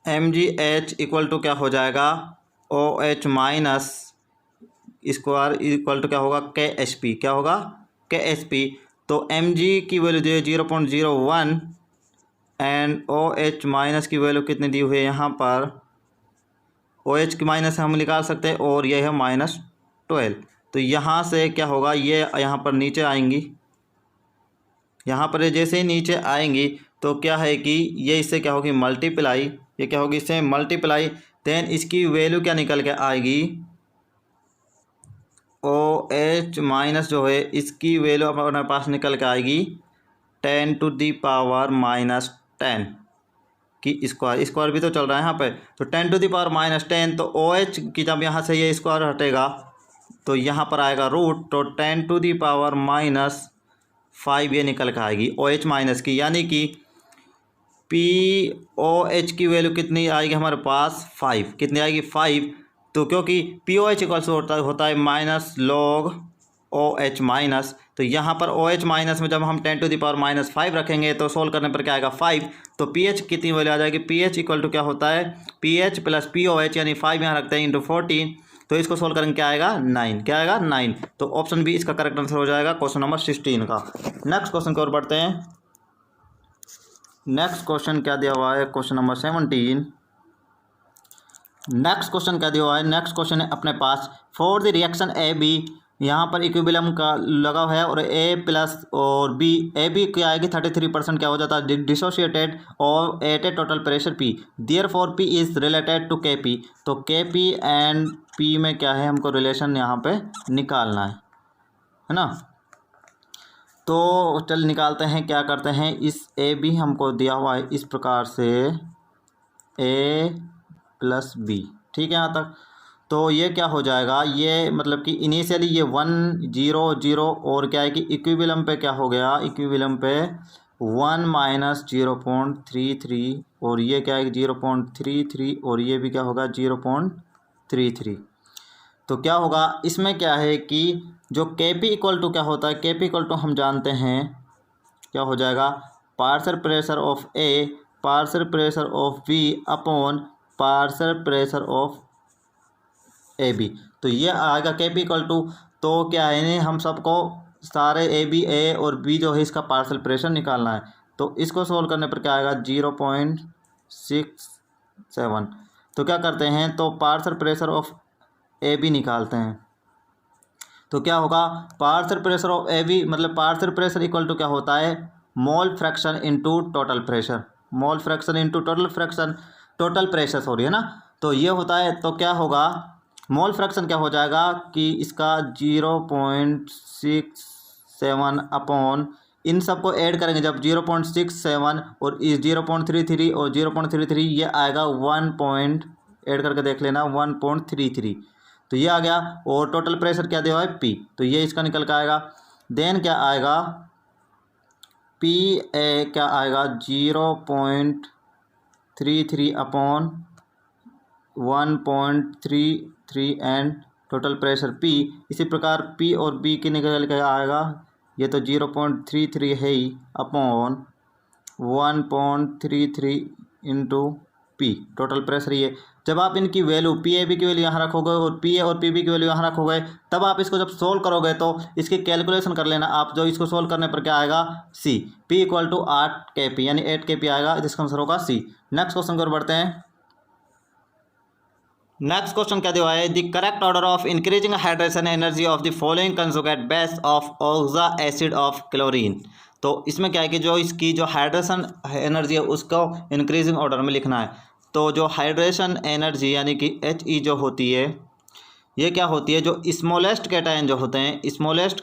MgH इक्वल टू क्या हो जाएगा, OH minus square equal to क्या होगा KHP, क्या होगा KHP। तो Mg की वैल्यू दी है 0.01 एंड OH माइनस की वैल्यू कितनी दी हुई है यहाँ पर, OH की माइनस हम निकाल सकते हैं, और यह है -12। तो यहाँ से क्या होगा, ये यहाँ पर नीचे आएंगी, यहाँ पर जैसे ही नीचे आएंगी तो क्या है कि ये इससे क्या होगी मल्टीप्लाई, ये क्या होगी इससे मल्टीप्लाई। देन इसकी वैल्यू क्या निकल के आएगी, OH माइनस जो है इसकी वैल्यू अपने पास निकल के आएगी 10⁻⁻10 की स्क्वायर भी तो चल रहा है यहाँ पे, तो 10⁻⁻10। तो OH की जब यहाँ से ये स्क्वायर हटेगा तो यहाँ पर आएगा रूट, तो 10⁻⁻5 ये निकल के आएगी OH माइनस की, यानी कि POH की वैल्यू कितनी आएगी हमारे पास 5, कितनी आएगी 5। तो क्योंकि POH इक्वल्स होता है माइनस log OH माइनस, तो यहाँ पर OH माइनस में जब हम 10⁻⁻5 रखेंगे तो सोल्व करने पर क्या आएगा 5। तो pH कितनी वैल्यू आ जाएगी, pH इक्वल टू क्या होता है pH प्लस POH, यानी 5 यहाँ रखते हैं इंटू 14, तो इसको सोल्व करेंगे क्या आएगा 9, क्या आएगा 9। तो ऑप्शन बी इसका करेक्ट आंसर हो जाएगा क्वेश्चन नंबर 16 का। नेक्स्ट क्वेश्चन की ओर बढ़ते हैं। नेक्स्ट क्वेश्चन क्या दिया हुआ है, क्वेश्चन नंबर 17। नेक्स्ट क्वेश्चन क्या दिया हुआ है, नेक्स्ट क्वेश्चन है अपने पास for the reaction A B, यहाँ पर इक्विलिब्रियम का लगा हुआ है और ए प्लस और बी, ए बी क्या आएगी 33% क्या हो जाता है डिसोशिएटेड और at a total pressure P, therefore P is related to K P. तो के पी एंड पी में क्या है, हमको रिलेशन यहाँ पे निकालना है ना। तो चल निकालते हैं, क्या करते हैं, इस ए बी हमको दिया हुआ है इस प्रकार से ए प्लस बी, ठीक है यहाँ तक। तो ये क्या हो जाएगा, ये मतलब कि इनिशियली ये 1 0 0 और क्या है कि इक्विलिब्रियम पे क्या हो गया, इक्विलिब्रियम पे 1 माइनस 0.33 और ये क्या है 0.33 और ये भी क्या होगा 0.33। तो क्या होगा इसमें क्या है कि जो के पी इक्वल टू क्या होता है, के पी इक्वल टू हम जानते हैं क्या हो जाएगा partial pressure of A partial pressure of B upon partial pressure of A B. तो ये आएगा के पी इक्वल टू, तो क्या है हम सबको सारे ए बी ए और बी जो है इसका पार्शियल प्रेशर निकालना है। तो इसको सोल्व करने पर क्या आएगा 0.67। तो क्या करते हैं, तो partial pressure of A B निकालते हैं। तो क्या होगा partial pressure of A B मतलब पार्शियल प्रेशर इक्वल टू क्या होता है mole fraction into total pressure, mole fraction into total pressure sorry है ना। तो ये होता है, तो क्या होगा मोल फ्रैक्शन क्या हो जाएगा कि इसका 0.67 अपॉन इन सबको ऐड करेंगे जब 0.67 और इस 0.33 और 0.33 ये आएगा 1 ऐड करके देख लेना 1.33। तो ये आ गया और टोटल प्रेशर क्या दिया है पी, तो ये इसका निकल के आएगा। देन क्या आएगा पी ए क्या आएगा 0.33 upon 1.33 and total pressure P. इसी प्रकार पी और बी की निकल के आएगा, ये तो 0.33 है ही upon 1.33 into P total pressure. ये जब आप इनकी वैल्यू पी ए बी की वैल्यू यहाँ रखोगे और पी ए और पी बी की वैल्यू यहाँ रखोगे, तब आप इसको जब सोल्व करोगे तो इसकी कैलकुलेशन कर लेना आप, जो इसको सोल्व करने पर क्या आएगा सी पी इक्वल टू 8 के पी यानी 8 के पी आएगा, जिसका आंसर होगा सी। नेक्स्ट क्वेश्चन की ओर बढ़ते हैं। नेक्स्ट क्वेश्चन क्या दिया है the correct order of increasing hydration energy of the following conjugate base of oxo acid of chlorine. तो इसमें क्या है कि जो इसकी जो हाइड्रेशन एनर्जी है उसको इंक्रीजिंग ऑर्डर में लिखना है। तो जो हाइड्रेशन एनर्जी यानी कि HE जो होती है ये क्या होती है, जो स्मॉलेस्ट कैटायन जो होते हैं स्मॉलेस्ट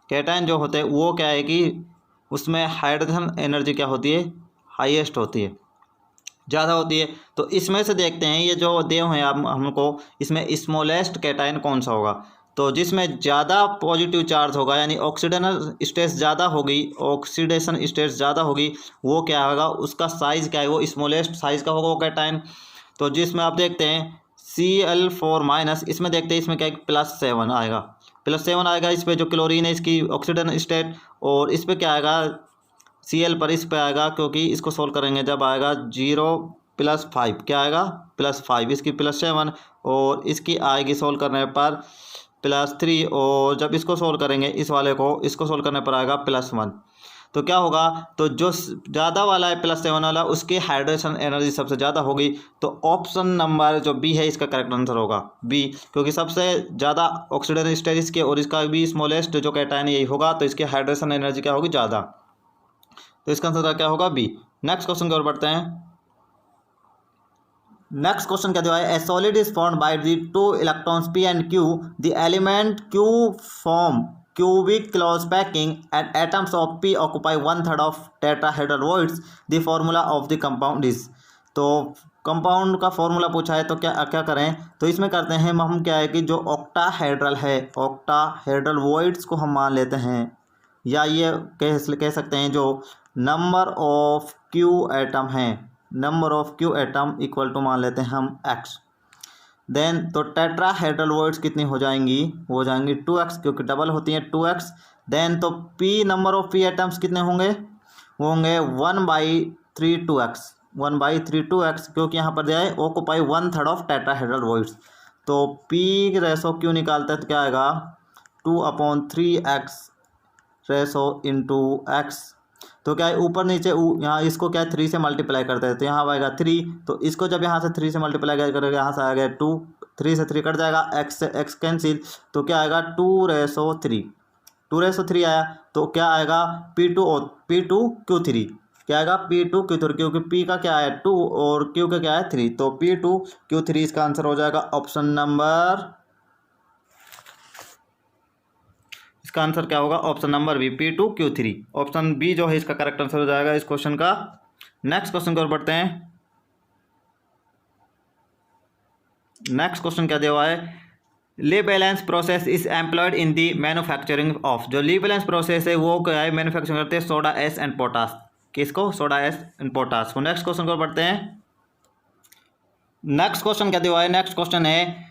कैटायन जो होते हैं वो क्या है कि उसमें हाइड्रेशन एनर्जी क्या होती है हाईएस्ट होती है, ज़्यादा होती है। तो इसमें से देखते हैं ये जो दे हुए हैं आप हमको, इसमें स्मॉलेस्ट कैटायन कौन सा होगा। तो जिसमें ज़्यादा पॉजिटिव चार्ज होगा यानी ऑक्सीडेशन स्टेट ज़्यादा होगी, ऑक्सीडेशन स्टेट ज़्यादा होगी, वो क्या होगा उसका साइज़ क्या है वो स्मॉलेस्ट साइज़ का होगा वो कैटायन। तो जिसमें आप देखते हैं Cl4 माइनस, इसमें देखते हैं इसमें क्या है +7 आएगा, +7 आएगा। इस पर जो क्लोरीन है इसकी ऑक्सीडेशन स्टेट, और इस पर क्या आएगा Cl पर इस पर आएगा, क्योंकि इसको सोल्व करेंगे जब आएगा 0+5 क्या आएगा +5, इसकी +7 और इसकी आएगी सोल्व करने पर +3, और जब इसको सोल्व करेंगे इस वाले को इसको सोल्व करने पर आएगा +1। तो क्या होगा, तो जो ज़्यादा वाला है +7 वाला उसकी हाइड्रेशन एनर्जी सबसे ज़्यादा होगी। तो ऑप्शन नंबर जो बी है इसका करेक्ट आंसर होगा बी, क्योंकि सबसे ज़्यादा ऑक्सीडेशन स्टेट इसके और इसका भी स्मॉलेस्ट जो कैटायन यही होगा, तो इसकी हाइड्रेशन एनर्जी क्या होगी ज़्यादा। तो इसका आंसर क्या होगा बी। नेक्स्ट क्वेश्चन की ओर बढ़ते हैं। नेक्स्ट क्वेश्चन क्या दिया है ए solid is formed by the 2 electrons p and q, the element q form cubic close packing and atoms of p occupy 1/3 of tetrahedral voids, the formula of the compound is। तो compound का formula पूछा है, तो क्या करें, तो इसमें करते हैं हम क्या है कि जो ऑक्टाहेड्रल है ऑक्टाहेड्रल वॉइड्स को हम मान लेते हैं या ये कह सकते हैं जो नंबर ऑफ क्यू एटम हैं, number of Q atom equal to मान लेते हैं हम x। देन तो टेट्राहेड्रल कितनी हो जाएंगी, वो हो जाएंगी 2x, क्योंकि डबल होती हैं 2x। देन तो p number of p atoms कितने होंगे, वो होंगे 1/3 2x, 1/3 2x, क्योंकि यहाँ पर दिया है ऑक्यूपाई 1/3 ऑफ टेट्राहेड्रल वॉइड्स। तो p रेसो क्यू निकालते हैं तो क्या आएगा 2/3x रेसो इंटू x। तो क्या है ऊपर नीचे यहाँ इसको क्या है 3 से मल्टीप्लाई करते हैं तो यहाँ आएगा 3, तो इसको जब यहाँ से 3 से मल्टीप्लाई करेंगे यहाँ से आएगा 2, 3 से 3 कट जाएगा, x से x कैंसिल, तो क्या आएगा 2/3 आया। तो क्या आएगा P2Q3, क्या आएगा P2Q3, क्योंकि P का क्या है 2 और Q का क्या है 3, तो P2Q3 इसका आंसर हो जाएगा ऑप्शन नंबर, इसका आंसर क्या होगा option number B P2Q3। Option B जो है इसका करेक्ट आंसर हो जाएगा इस क्वेश्चन का। नेक्स्ट क्वेश्चन की ओर बढ़ते हैं। नेक्स्ट क्वेश्चन क्या दिया हुआ है, Leblanc process is employed in the manufacturing of, जो ली बैलेंस प्रोसेस है वो क्या है मैन्युफैक्चरिंग करते हैं सोडा एस एंड पोटास, किसको सोडा एस एंड पोटास को। नेक्स्ट क्वेश्चन की ओर बढ़ते हैं। नेक्स्ट क्वेश्चन क्या दिया हुआ है, नेक्स्ट क्वेश्चन है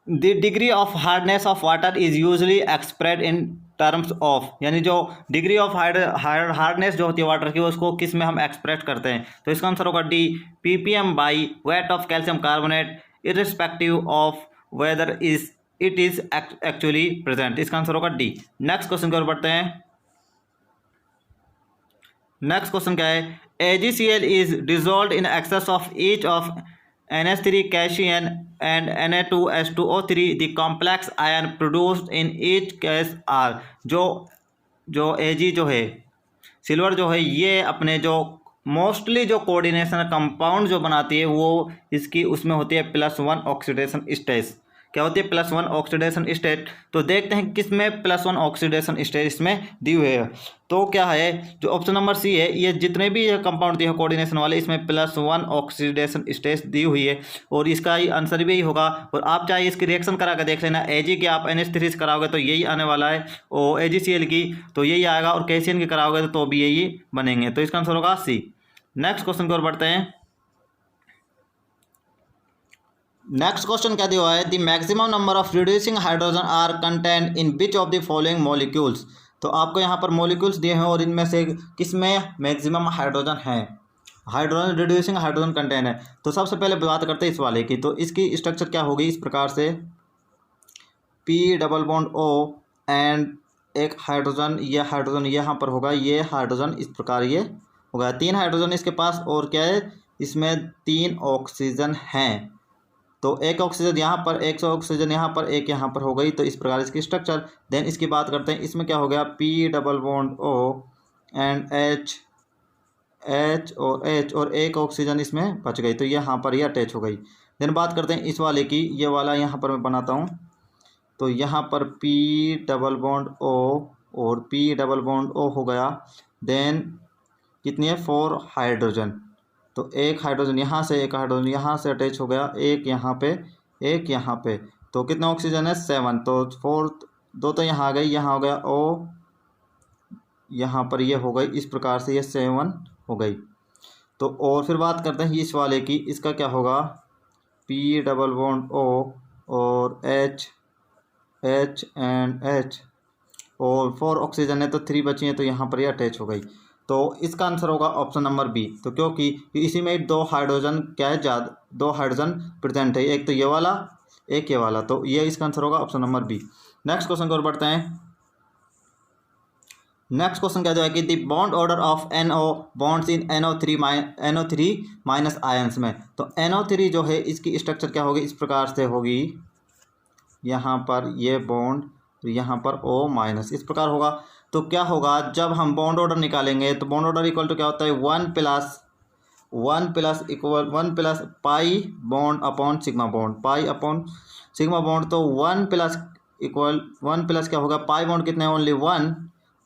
the degree of hardness of water is usually एक्सप्रेड in terms of, यानी जो डिग्री ऑफ हार्डनेस जो होती है वाटर की उसको किस में हम एक्सप्रेस करते हैं, तो इसका आंसर होगा D ppm by weight of calcium carbonate irrespective of whether it is actually present, इसका आंसर होगा डी। नेक्स्ट क्वेश्चन की ओर बढ़ते हैं। नेक्स्ट क्वेश्चन क्या है, AgCl is dissolve in excess of each of NH3 cation and Na2H2O3 the complex ion produced in each case are, जो Ag जो है सिल्वर जो है ये अपने जो मोस्टली जो कोऑर्डिनेशन कंपाउंड जो बनाती है वो इसकी उसमें होती है +1 ऑक्सीडेशन स्टेज, क्या होती है +1 ऑक्सीडेशन स्टेट। तो देखते हैं किस में +1 ऑक्सीडेशन स्टेट इसमें दी हुई है, तो क्या है जो ऑप्शन नंबर सी है, ये जितने भी ये कंपाउंड दिए हैं कोऑर्डिनेशन वाले इसमें +1 ऑक्सीडेशन स्टेट दी हुई है और इसका ही आंसर भी यही होगा। और आप चाहे इसकी रिएक्शन करा कर देख लेना, Ag की आप NH3 से कराओगे तो यही आने वाला है और AgCl की तो यही आएगा और कैसियन की कराओगे तो भी यही बनेंगे, तो इसका आंसर होगा सी। नेक्स्ट क्वेश्चन की ओर बढ़ते हैं। नेक्स्ट क्वेश्चन क्या दिया हुआ है, the maximum number of reducing hydrogen are content in which of the following molecules, तो आपको यहाँ पर मॉलिक्यूल्स दिए हैं और इनमें से किस में मैक्सिमम हाइड्रोजन है, हाइड्रोजन रिड्यूसिंग हाइड्रोजन कंटेंट है। तो सबसे पहले बात करते हैं इस वाले की, तो इसकी स्ट्रक्चर क्या होगी इस प्रकार से P≡O एंड एक हाइड्रोजन, ये हाइड्रोजन यहाँ पर होगा, ये हाइड्रोजन इस प्रकार ये होगा, 3 हाइड्रोजन इसके पास और क्या है इसमें 3 ऑक्सीजन हैं, तो एक ऑक्सीजन यहाँ पर, एक ऑक्सीजन यहाँ पर, एक यहाँ पर हो गई, तो इस प्रकार इसकी स्ट्रक्चर। देन इसकी बात करते हैं, इसमें क्या हो गया P≡O एंड H और एक ऑक्सीजन इसमें बच गई, तो यहाँ पर ये अटैच हो गई। देन बात करते हैं इस वाले की, ये वाला यहाँ पर मैं बनाता हूँ, तो यहाँ पर P≡O और P≡O हो गया। देन कितनी है 4 हाइड्रोजन, तो एक हाइड्रोजन यहाँ से, एक हाइड्रोजन यहाँ से अटैच हो गया, एक यहाँ पे, एक यहाँ पे, तो कितना ऑक्सीजन है 7, तो 4 2 तो यहाँ आ गई, यहाँ हो गया O, यहाँ पर ये हो गई, इस प्रकार से ये 7 हो गई। तो और फिर बात करते हैं इस वाले की, इसका क्या होगा P≡O और H एंड H और 4 ऑक्सीजन है तो 3 बची हैं, तो यहाँ पर ये अटैच हो गई, तो इसका आंसर होगा ऑप्शन नंबर बी। तो क्योंकि इसी में 2 हाइड्रोजन क्या है ज़्यादा, 2 हाइड्रोजन प्रेजेंट है, एक तो ये वाला एक ये वाला, तो ये इसका आंसर होगा option number B. Next question की ओर बढ़ते हैं। नेक्स्ट क्वेश्चन क्या जो है कि the bond order of NO bonds in NO3 minus ions में, तो NO3 जो है इसकी स्ट्रक्चर क्या होगी इस प्रकार से होगी, यहाँ पर ये बॉन्ड, यहाँ पर O- इस प्रकार होगा। तो क्या होगा जब हम बॉन्ड ऑर्डर निकालेंगे तो बॉन्ड ऑर्डर इक्वल टू क्या होता है 1 plus pi bond upon sigma bond, pi upon sigma bond, तो 1 प्लस क्या होगा पाई बॉन्ड कितने ओनली 1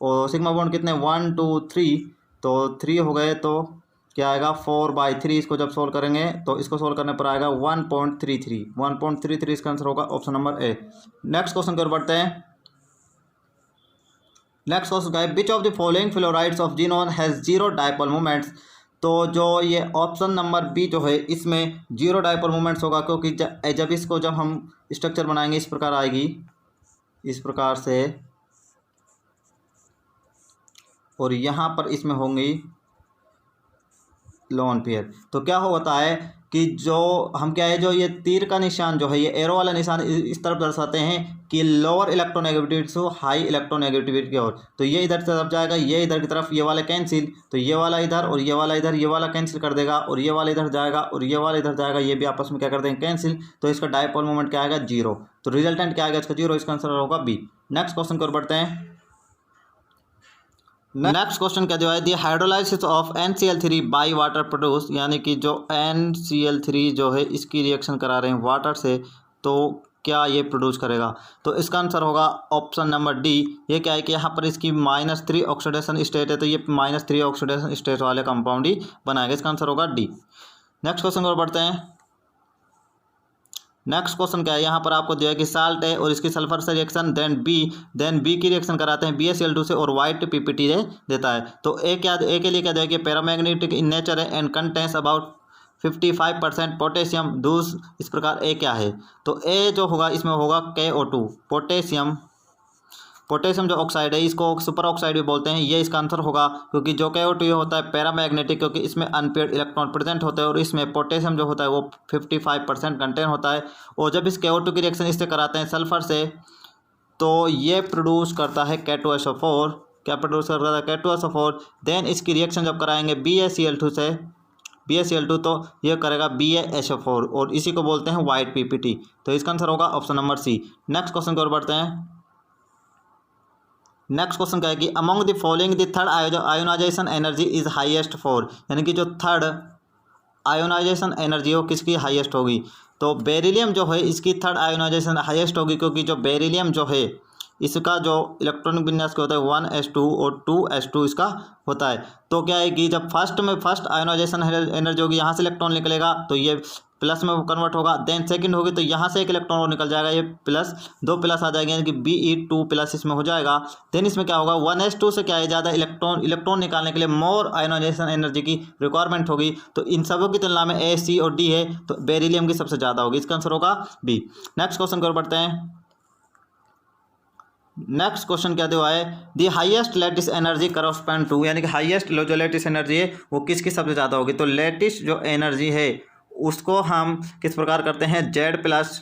और सिग्मा बॉन्ड कितने 1 2 3, तो 3 हो गए, तो क्या आएगा 4/3, इसको जब सोल्व करेंगे तो इसको सोल्व करने पर आएगा 1.33 इसका आंसर होगा option number A. Next question की ओर बढ़ते हैं। नेक्स्ट क्वेश्चन है which of the following fluorides of xenon has zero dipole moments. तो जो ये ऑप्शन नंबर बी जो है इसमें जीरो डायपोल मोमेंट्स होगा, क्योंकि जब इसको जब हम स्ट्रक्चर बनाएंगे इस प्रकार आएगी, इस प्रकार से, और यहाँ पर इसमें होंगी लोन पेयर। तो क्या होता है कि जो हम क्या है, जो ये तीर का निशान जो है, ये एरो वाला निशान इस तरफ दर्शाते हैं कि लोअर इलेक्ट्रोनेगेटिविटी से हाई इलेक्ट्रोनेगेटिविटी की ओर। तो ये इधर तरफ जाएगा, ये इधर की तरफ, ये वाला कैंसिल, तो ये वाला इधर और ये वाला इधर, ये वाला कैंसिल कर देगा, और ये वाला इधर जाएगा और ये वाला इधर जाएगा, ये भी आपस में क्या कर देंगे, कैंसिल। तो इसका डायपोल मोमेंट क्या आएगा, जीरो। तो रिजल्टेंट क्या आएगा इसका, जीरो। इसका आंसर होगा बी। नेक्स्ट क्वेश्चन की ओर बढ़ते हैं। नेक्स्ट क्वेश्चन क्या जो है, the hydrolysis of NCl3 by water produce, यानी कि जो NCl3 जो है इसकी रिएक्शन करा रहे हैं वाटर से, तो क्या ये प्रोड्यूस करेगा। तो इसका आंसर होगा ऑप्शन नंबर डी। ये क्या है कि यहाँ पर इसकी -3 ऑक्सीडेशन स्टेट है, तो ये -3 ऑक्सीडेशन स्टेट वाले कंपाउंड ही बनाएगा। इसका आंसर होगा डी। नेक्स्ट क्वेश्चन और बढ़ते हैं। नेक्स्ट क्वेश्चन क्या है, यहाँ पर आपको दिया है कि साल्ट है और इसकी सल्फर से रिएक्शन, देन बी की रिएक्शन कराते हैं BaCl2 से और वाइट PPT देता है। तो ए के लिए क्या दिया है कि पैरामैग्नेटिक इन नेचर है एंड कंटेंस अबाउट 55% पोटेशियम दूस। इस प्रकार ए क्या है, तो ए जो होगा इसमें होगा KO2 पोटेशियम जो ऑक्साइड है, इसको सुपर ऑक्साइड भी बोलते हैं। ये इसका आंसर होगा, क्योंकि जो KO2 होता है पैरामैग्नेटिक, क्योंकि इसमें अनपेयर्ड इलेक्ट्रॉन प्रेजेंट होते हैं और इसमें पोटेशियम जो होता है वो 55% कंटेन होता है। और जब इस KO2 की रिएक्शन इससे कराते हैं सल्फर से, तो ये प्रोड्यूस करता है K2SO4। क्या प्रोड्यूस करता है, K2SO4। देन इसकी रिएक्शन जब कराएंगे BaCl2 से, BaCl2, तो ये करेगा BaSO4 और इसी को बोलते हैं वाइट PPT। तो इसका आंसर होगा option number C. Next question की ओर बढ़ते हैं। नेक्स्ट क्वेश्चन क्या है कि among the following the third ionization energy is highest for, यानी कि जो थर्ड आयोनाइजेशन एनर्जी हो किसकी हाईएस्ट होगी। तो बेरिलियम जो है इसकी थर्ड आयोनाइजेशन हाईएस्ट होगी, क्योंकि जो बेरिलियम जो है इसका जो इलेक्ट्रॉनिक विन्यास क्या होता है 1s2 और 2s2 इसका होता है। तो क्या है कि जब फर्स्ट आयोनाइजेशन एनर्जी होगी, यहाँ से इलेक्ट्रॉन निकलेगा तो ये प्लस में कन्वर्ट होगा। देन सेकंड होगी तो यहाँ से एक इलेक्ट्रॉन और निकल जाएगा, ये प्लस, दो प्लस आ जाएंगे, यानी कि Be2+ इसमें हो जाएगा। देन इसमें क्या होगा, 1s2 से क्या है, ज़्यादा इलेक्ट्रॉन निकालने के लिए मोर आयोनाइजेशन एनर्जी की रिक्वायरमेंट होगी। तो इन सबों की तुलना में A, C और D है, तो बेरिलियम की सबसे ज़्यादा होगी। इसका आंसर होगा बी। नेक्स्ट क्वेश्चन की ओर बढ़ते हैं। नेक्स्ट क्वेश्चन क्या दिया है, the highest lattice energy correspond to, यानी कि हाईएस्ट जो लैटिस एनर्जी है वो किसकी सबसे ज़्यादा होगी। तो लैटिस जो एनर्जी है उसको हम किस प्रकार करते हैं, Z+Z-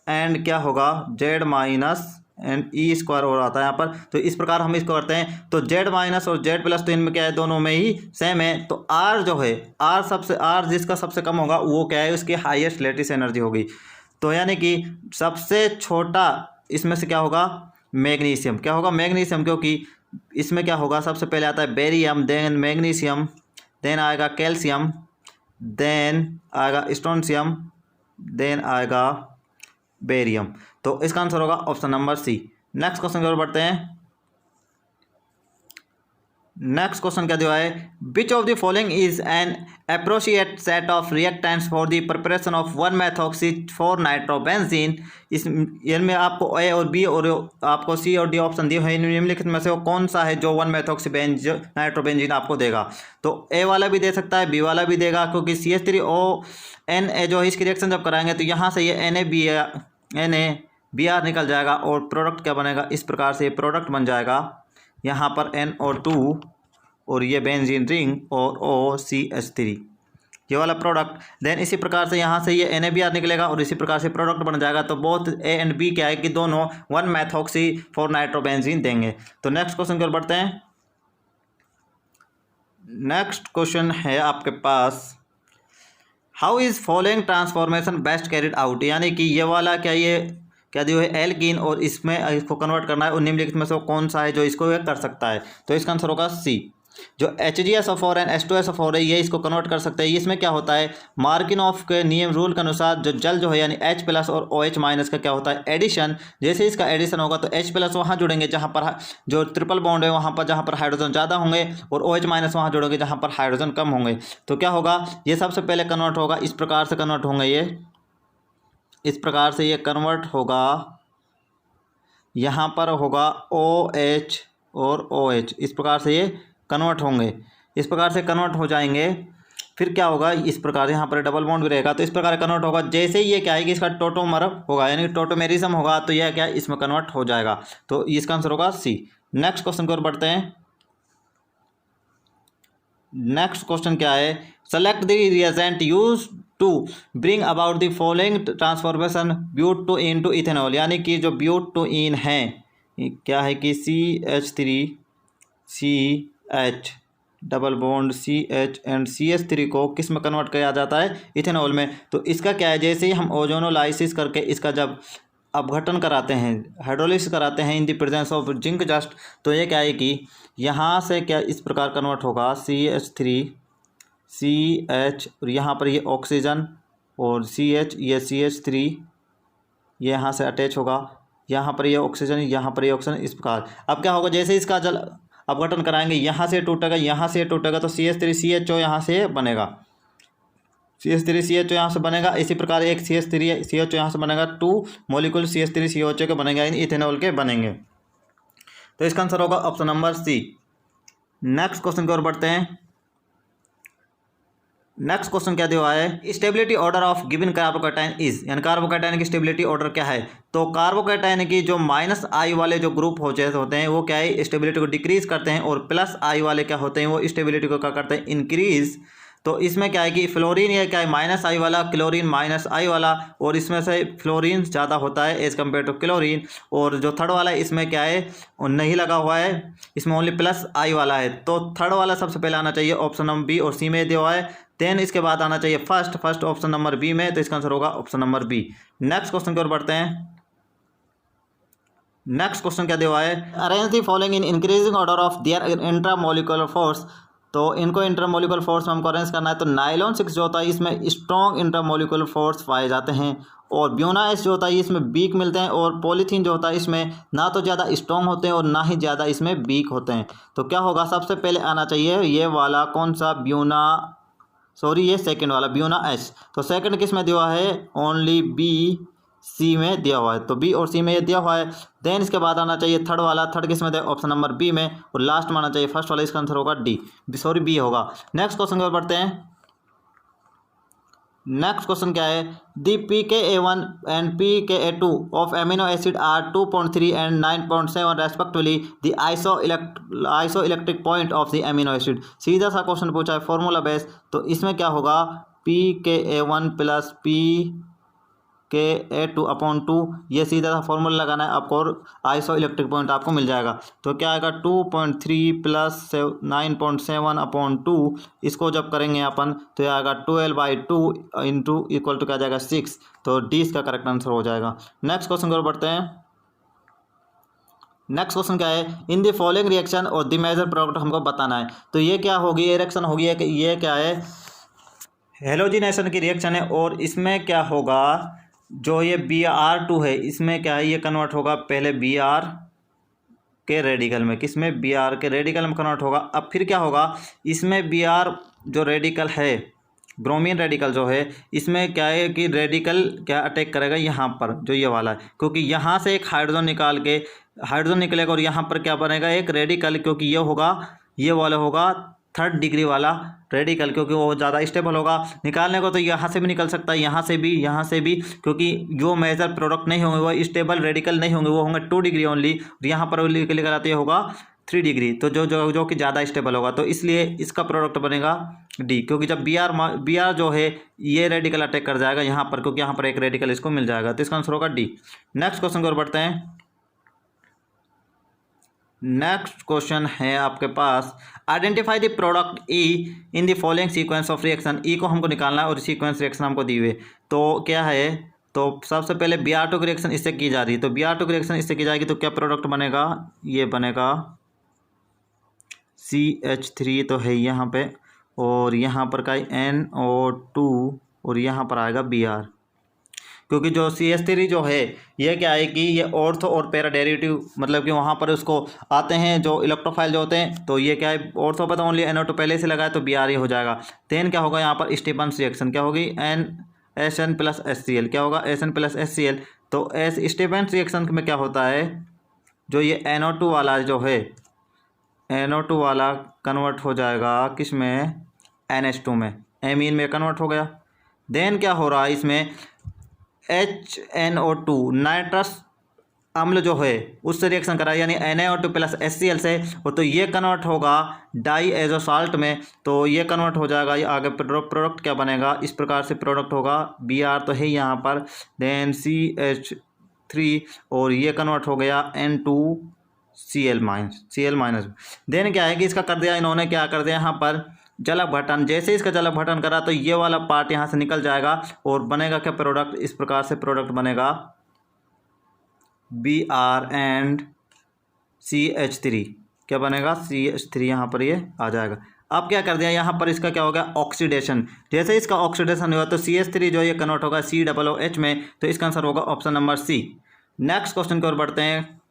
एंड क्या होगा, Z- एंड E² हो रहा था यहाँ पर। तो इस प्रकार हम इसको करते हैं। तो Z- और Z+, तो इनमें क्या है, दोनों में ही सेम है। तो R जो है, R जिसका सबसे कम होगा वो क्या है, उसकी हाईएस्ट लैटिस एनर्जी होगी। तो यानी कि सबसे छोटा इसमें से क्या होगा, मैग्नीशियम। क्या होगा, मैग्नीशियम, क्योंकि इसमें क्या होगा, सबसे पहले आता है बेरियम, देन मैग्नीशियम, देन आएगा कैल्शियम, देन आएगा स्ट्रोंशियम, देन आएगा बेरियम। तो इसका आंसर होगा option number C. Next question की ओर बढ़ते हैं। नेक्स्ट क्वेश्चन क्या दिया है, which of the following is an appropriate set of reactants for the preparation of 1-methoxy-4-नाइट्रोबेंजीन। इनमें आपको ए और बी और आपको सी और डी ऑप्शन दिए हैं, निम्नलिखित में से वो कौन सा है जो 1-methoxy-नाइट्रोबेंजीन आपको देगा। तो ए वाला भी दे सकता है, बी वाला भी देगा, क्योंकि CH3ONA जो है इसकी रिएक्शन जब कराएंगे तो यहाँ से ये NaBr निकल जाएगा और प्रोडक्ट क्या बनेगा, इस प्रकार से प्रोडक्ट बन जाएगा। यहाँ पर NO2 और ये बेंजीन रिंग और OCH3 ये वाला प्रोडक्ट। देन इसी प्रकार से यहाँ से ये NaBr निकलेगा और इसी प्रकार से प्रोडक्ट बन जाएगा। तो बोथ A एंड B क्या है कि दोनों 1-methoxy-4-नाइट्रोबेंजीन देंगे। तो नेक्स्ट क्वेश्चन की ओर बढ़ते हैं। नेक्स्ट क्वेश्चन है आपके पास, how is following transformation best carried out, यानी कि ये वाला क्या दिया है एल्कीन और इसमें इसको कन्वर्ट करना है और निम्नलिखित में से कौन सा है जो इसको कर सकता है। तो इसका आंसर होगा सी। जो HgSO4 एंड H2SO4 है ये इसको कन्वर्ट कर सकते हैं। इसमें क्या होता है, मार्किनॉफ के नियम रूल के अनुसार जो जल जो है यानी H+ और OH- का क्या होता है, एडिशन। जैसे इसका एडिशन होगा तो H+ वहाँ जुड़ेंगे जहाँ पर जो ट्रिपल बॉन्ड है वहाँ पर जहाँ पर हाइड्रोजन ज़्यादा होंगे, और OH- वहाँ जुड़ेंगे जहाँ पर हाइड्रोजन कम होंगे। तो क्या होगा, ये सबसे पहले कन्वर्ट होगा, इस प्रकार से कन्वर्ट होंगे, ये इस प्रकार से ये कन्वर्ट होगा। यहाँ पर होगा OH और OH, इस प्रकार से ये कन्वर्ट होंगे, इस प्रकार से कन्वर्ट हो जाएंगे। फिर क्या होगा, इस प्रकार यहाँ पर डबल बॉन्ड भी रहेगा तो इस प्रकार कन्वर्ट होगा। जैसे ही ये क्या है कि इसका टोटोमर होगा यानी टोटोमेरिज्म होगा तो यह क्या है इसमें कन्वर्ट हो जाएगा। तो इसका आंसर होगा सी। नेक्स्ट क्वेश्चन की ओर बढ़ते हैं। नेक्स्ट क्वेश्चन क्या है, select the reagent use to bring about the following transformation butyne to ethanol. यानी कि जो ब्यूटोइन है क्या है कि CH3CH double bond CH and CH3 को किस में कन्वर्ट किया जाता है, इथेनॉल में। तो इसका क्या है, जैसे ही हम ओजोनोलाइसिस करके इसका जब अपघटन कराते हैं, हाइड्रोलिसिस कराते हैं in the presence of zinc dust, तो ये क्या है कि यहाँ से क्या इस प्रकार कन्वर्ट होगा CH3CH और यहाँ पर ये ऑक्सीजन और CH, ये CH3 ये यहाँ से अटैच होगा, यहाँ पर ये ऑक्सीजन, यहाँ पर ये ऑक्सीजन, इस प्रकार। अब क्या होगा, जैसे इसका जल अपघटन कराएंगे यहाँ से टूटेगा, यहाँ से टूटेगा तो CH3CHO यहाँ से बनेगा, CH3CHO यहाँ से बनेगा। इसी प्रकार एक CH3CHO यहाँ से बनेगा, 2 मॉलिक्यूल CH3CHO के बनेंगे, इथेनॉल के बनेंगे। तो इसका आंसर होगा option number C. Next question की ओर बढ़ते हैं। नेक्स्ट क्वेश्चन क्या दिया है, stability order of given carbocation is, यानी कार्बोकैटायन की स्टेबिलिटी ऑर्डर क्या है। तो कार्बोकैटायन की जो -I वाले जो ग्रुप होते हैं वो क्या है स्टेबिलिटी को डिक्रीज करते हैं, और +I वाले क्या होते हैं वो स्टेबिलिटी को क्या करते हैं इंक्रीज। तो इसमें क्या है कि फ्लोरीन ये क्या है -I वाला, क्लोरीन -I वाला, और इसमें से फ्लोरीन ज़्यादा होता है एज कम्पेयर टू क्लोरीन। और जो थर्ड वाला है इसमें क्या है नहीं लगा हुआ है, इसमें ओनली +I वाला है। तो थर्ड वाला सबसे पहले आना चाहिए ऑप्शन नंबर बी और सी में दिया हुआ है। देन इसके बाद आना चाहिए फर्स्ट ऑप्शन नंबर बी में, तो इसका आंसर होगा option number B. Next question की ओर बढ़ते हैं। नेक्स्ट क्वेश्चन क्या दिया हुआ है, arrange the following in increasing order of their intramolecular force. तो इनको इंटरमोलिकुलर फोर्स में हमको अरेंज करना है। तो नाइलॉन 6 जो होता है इसमें स्ट्रॉन्ग इंटरमोलिकुलर फोर्स पाए जाते हैं, और ब्यूना एस जो होता है इसमें वीक मिलते हैं, और पॉलीथीन जो होता है इसमें ना तो ज़्यादा स्ट्रॉन्ग होते हैं और ना ही ज़्यादा इसमें वीक होते हैं। तो क्या होगा, सबसे पहले आना चाहिए ये वाला कौन सा ये सेकंड वाला ब्यूना एस। तो सेकंड किस में दिया है, ओनली बी सी में दिया हुआ है, तो बी और सी में ये दिया हुआ है। देन इसके बाद आना चाहिए थर्ड वाला, थर्ड किस में दिया ऑप्शन नंबर बी में, और लास्ट में आना चाहिए फर्स्ट वाला, इसका आंसर होगा बी होगा। नेक्स्ट क्वेश्चन की ओर बढ़ते हैं। नेक्स्ट क्वेश्चन क्या है, the pKa1 and pKa2 of amino acid are 2.3 and 9.7 respectively the isoelectric point of the amino acid. सीधा सा क्वेश्चन पूछा है फॉर्मूला बेस। तो इसमें क्या होगा, pKa1 प्लस pKa2/2, ये सीधा सा फॉर्मूला लगाना है आपको और आइसो इलेक्ट्रिक पॉइंट आपको मिल जाएगा। तो क्या आएगा 2.3 प्लस 9.7/2, इसको जब करेंगे अपन तो यह आएगा 12/2 इंटू इक्वल टू क्या जाएगा 6। तो डी इसका करेक्ट आंसर हो जाएगा। नेक्स्ट क्वेश्चन की ओर बढ़ते हैं। नेक्स्ट क्वेश्चन क्या है, इन द फॉलोइंग रिएक्शन और द मेजर प्रोडक्ट हमको बताना है। तो ये क्या होगी, ये रिएक्शन होगी ये क्या है हेलोजिनेशन की रिएक्शन है, और इसमें क्या होगा जो ये Br2 है इसमें क्या है ये कन्वर्ट होगा पहले Br के रेडिकल में, किसमें Br के रेडिकल में कन्वर्ट होगा। अब फिर क्या होगा, इसमें Br जो रेडिकल है ब्रोमीन रेडिकल जो है इसमें क्या है कि रेडिकल क्या अटैक करेगा यहाँ पर जो ये वाला है, क्योंकि यहाँ से एक हाइड्रोजन निकलेगा और यहाँ पर क्या बनेगा एक रेडिकल, क्योंकि ये वाला होगा 3rd डिग्री वाला रेडिकल, क्योंकि वो ज़्यादा स्टेबल होगा। निकालने को तो यहाँ से भी निकल सकता है, यहाँ से भी, क्योंकि जो मेजर प्रोडक्ट नहीं होंगे वो स्टेबल रेडिकल नहीं होंगे, वो होंगे 2 डिग्री ओनली, और यहाँ पर लेकर आते होगा 3 डिग्री, तो जो कि ज़्यादा स्टेबल होगा। तो इसलिए इसका प्रोडक्ट बनेगा डी, क्योंकि जब Br जो है ये रेडिकल अटैक कर जाएगा यहाँ पर, क्योंकि यहाँ पर एक रेडिकल इसको मिल जाएगा। तो इसका आंसर होगा डी। नेक्स्ट क्वेश्चन की ओर बढ़ते हैं। नेक्स्ट क्वेश्चन है आपके पास, identify the product E in the following sequence of reaction. E को हमको निकालना है और सीक्वेंस रिएक्शन हमको दी हुई। तो क्या है, तो सबसे पहले Br2 की रिएक्शन इससे की जा रही है, तो Br2 की रिएक्शन इससे की जाएगी तो क्या प्रोडक्ट बनेगा, ये बनेगा CH3 तो है यहाँ पे, और यहाँ पर का NO2, और यहाँ पर आएगा Br, क्योंकि जो CH3 जो है ये क्या है कि ये ऑर्थो और पैरा डेरिवेटिव, मतलब कि वहाँ पर उसको आते हैं जो इलेक्ट्रोफाइल जो होते हैं, तो ये क्या है ऑर्थो पर तो ओनली NO2 पहले से लगाए तो Br ही हो जाएगा। देन क्या होगा यहाँ पर स्टीफन्स रिएक्शन क्या होगी, NHN प्लस HCl, क्या होगा SN प्लस HCl। तो स्टीफन्स रिएक्शन में क्या होता है जो ये NO2 वाला जो है, NO2 वाला कन्वर्ट हो जाएगा किस में, NH2 में, एमीन में कन्वर्ट हो गया। देन क्या हो रहा है इसमें, HNO2 नाइट्रस अम्ल जो है उससे रिएक्शन करा, यानी NaO2 प्लस HCl से, वो तो ये कन्वर्ट होगा डाई एजो साल्ट में, तो ये कन्वर्ट हो जाएगा। ये आगे प्रोडक्ट क्या बनेगा, इस प्रकार से प्रोडक्ट होगा, Br तो है यहाँ पर, देन CH3 और ये कन्वर्ट हो गया N2Cl माइनस। देन क्या है कि इसका कर दिया इन्होंने, क्या कर दिया यहाँ पर जल अपघटन। जैसे इसका जल अपघटन करा तो ये वाला पार्ट यहाँ से निकल जाएगा और बनेगा क्या प्रोडक्ट, इस प्रकार से प्रोडक्ट बनेगा Br एंड CH3, क्या बनेगा CH3, यहाँ पर ये आ जाएगा। अब क्या कर दिया यहाँ पर, इसका क्या होगा ऑक्सीडेशन। जैसे इसका ऑक्सीडेशन हुआ तो CH3 जो ये कन्वर्ट होगा COOH में, तो इसका आंसर होगा option number C. Next question की ओर बढ़ते हैं।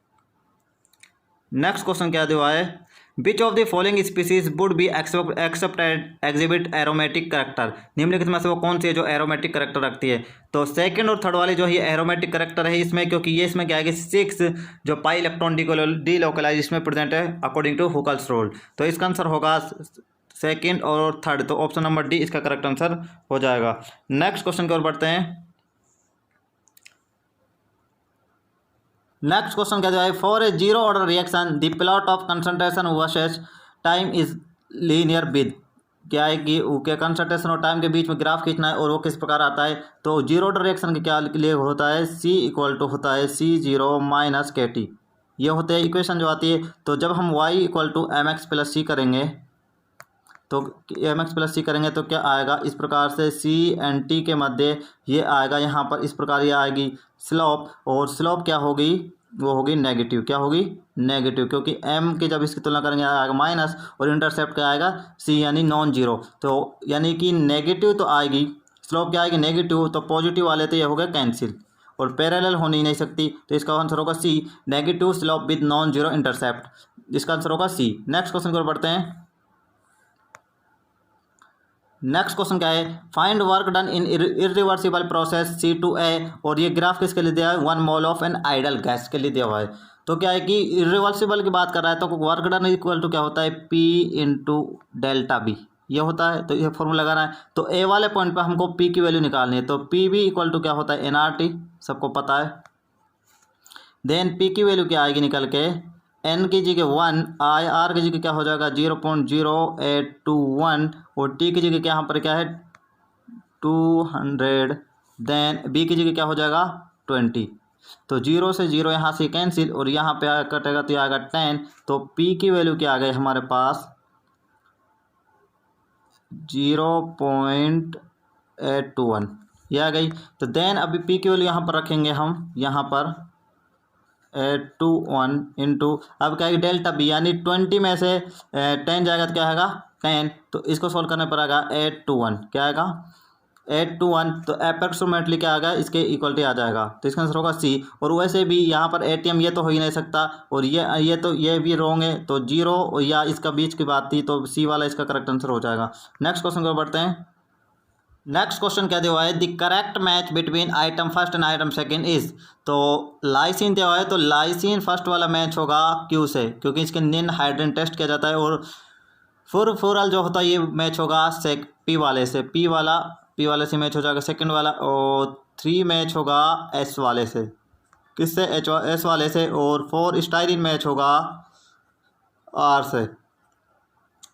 नेक्स्ट क्वेश्चन क्या दिया है, which of the following species would be expected exhibit aromatic character. निम्नलिखित में से वो कौन सी है जो एरोमेटिक करेक्टर रखती है। तो सेकंड और थर्ड वाली जो ये एरोमेटिक करेक्टर है इसमें, क्योंकि ये इसमें क्या है कि 6 जो पाई इलेक्ट्रॉन डीलोकलाइज इसमें प्रेजेंट है अकॉर्डिंग टू हुकल्स रूल, तो इसका आंसर होगा सेकंड और थर्ड, तो ऑप्शन नंबर डी इसका करेक्ट आंसर हो जाएगा। नेक्स्ट क्वेश्चन की ओर बढ़ते हैं। नेक्स्ट क्वेश्चन क्या है, for a zero order reaction the plot of concentration versus time is linear with. क्या है कि उसके कंसंट्रेशन और टाइम के बीच में ग्राफ खींचना है और वो किस प्रकार आता है। तो जीरो ऑर्डर रिएक्शन के क्या लिए होता है, C इक्वल टू होता है C0 माइनस KT, ये होते हैं इक्वेशन जो आती है। तो जब हम Y equal to MX plus C करेंगे, तो MX प्लस C करेंगे तो क्या आएगा, इस प्रकार से C एंड T के मध्य ये आएगा, यहाँ पर इस प्रकार ये आएगी स्लोप, और स्लोप क्या होगी, वो होगी नेगेटिव। क्या होगी, नेगेटिव, क्योंकि M की जब इसकी तुलना करेंगे आएगा माइनस, और इंटरसेप्ट क्या आएगा C यानी नॉन जीरो, तो यानी कि नेगेटिव तो आएगी, स्लोप क्या आएगी नेगेटिव, तो पॉजिटिव वाले तो ये हो गए कैंसिल और पैरेलल हो नहीं सकती, तो इसका आंसर होगा C, negative slope with non zero intercept, इसका आंसर होगा C। नेक्स्ट क्वेश्चन को बढ़ते हैं। नेक्स्ट क्वेश्चन क्या है, find work done in irreversible process C2A, और ये ग्राफ किसके लिए दिया है, 1 mole of an ideal gas के लिए दिया हुआ है। तो क्या है कि इरिवर्सिबल की बात कर रहा है, तो वर्क डन इक्वल टू क्या होता है P इंटू डेल्टा बी, ये होता है। तो ये फॉर्मूला लगाना है, तो A वाले पॉइंट पर हमको P की वैल्यू निकालनी है, तो PV इक्वल टू क्या होता है nRT, सबको पता है। देन P की वैल्यू क्या आएगी निकल के, N की जगह 1, IR की जगह क्या हो जाएगा 0.0821, और T की जगह क्या यहाँ पर क्या है 200, देन B की जगह क्या हो जाएगा 20, तो 0 से 0 यहाँ से कैंसिल, और यहाँ पे कटेगा तो आएगा 10, तो P की वैल्यू क्या आ गई हमारे पास 0.821, ये आ गई। तो देन अभी P की वैल्यू यहाँ पर रखेंगे हम, यहाँ पर 821 इंटू, अब क्या है डेल्टा बी, यानी 20 में से 10 जाएगा तो क्या आएगा 10, तो इसको सोल्व करने पर आएगा 821, क्या आएगा 821, तो अप्रॉक्सीमेटली क्या आएगा इसके इक्वलिटी आ जाएगा, तो इसका आंसर होगा C। और वैसे भी यहाँ पर ATM ये तो हो ही नहीं सकता, और ये तो ये भी रॉन्ग है, तो 0 या इसका बीच की बात थी, तो C वाला इसका करेक्ट आंसर हो जाएगा। नेक्स्ट क्वेश्चन को बढ़ते हैं। नेक्स्ट क्वेश्चन क्या दिया हुआ है, the correct match between item first and item second is. तो लाइसिन दिया हुआ है, तो लाइसिन फर्स्ट वाला मैच होगा Q से, क्योंकि इसके निन हाइड्रोजन टेस्ट किया जाता है, और फुरल जो होता है ये मैच होगा P वाले से, P वाले से मैच हो जाएगा सेकंड वाला, और 3 मैच होगा S वाले से, किससे S वाले से, और 4 स्टाइरिन मैच होगा R से,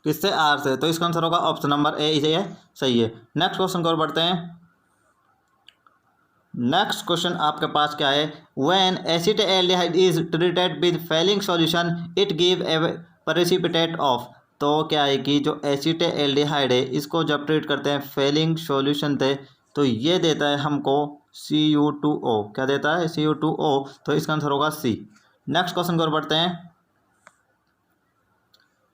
किससे R से, तो इसका आंसर होगा ऑप्शन नंबर A, ये सही है। नेक्स्ट क्वेश्चन को और बढ़ते हैं। नेक्स्ट क्वेश्चन आपके पास क्या है, when acetaldehyde is treated with falling solution it give a precipitate of. तो क्या है कि जो एसिटाल्डिहाइड है इसको जब ट्रीट करते हैं फैलिंग सॉल्यूशन थे, तो ये देता है हमको Cu2O, क्या देता है Cu2O, तो इसका आंसर होगा C। नेक्स्ट क्वेश्चन को और बढ़ते हैं।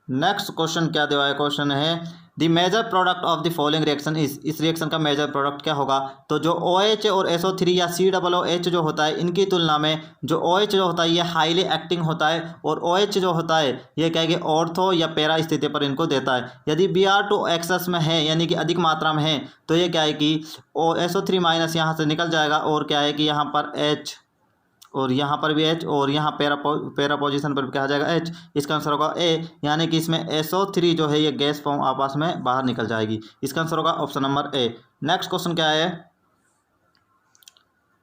नेक्स्ट क्वेश्चन क्या दिया है, क्वेश्चन है the major product of the following reaction is. इस रिएक्शन का मेजर प्रोडक्ट क्या होगा, तो जो OH और SO3 या COOH जो होता है इनकी तुलना में जो OH जो होता है ये हाईली एक्टिंग होता है, और OH जो होता है ये क्या है कि ऑर्थो या पैरा स्थिति पर इनको देता है। यदि Br2 एक्सेस में है यानी कि अधिक मात्रा में है, तो ये क्या है कि SO3 माइनस यहाँ से निकल जाएगा, और क्या है कि यहाँ पर और यहाँ पर भी H और यहाँ पैरा पोजीशन पर भी क्या आ जाएगा H। इसका आंसर होगा A, यानी कि इसमें SO3 जो है ये गैस फॉर्म आपस में बाहर निकल जाएगी। इसका आंसर होगा option number A। Next question क्या है,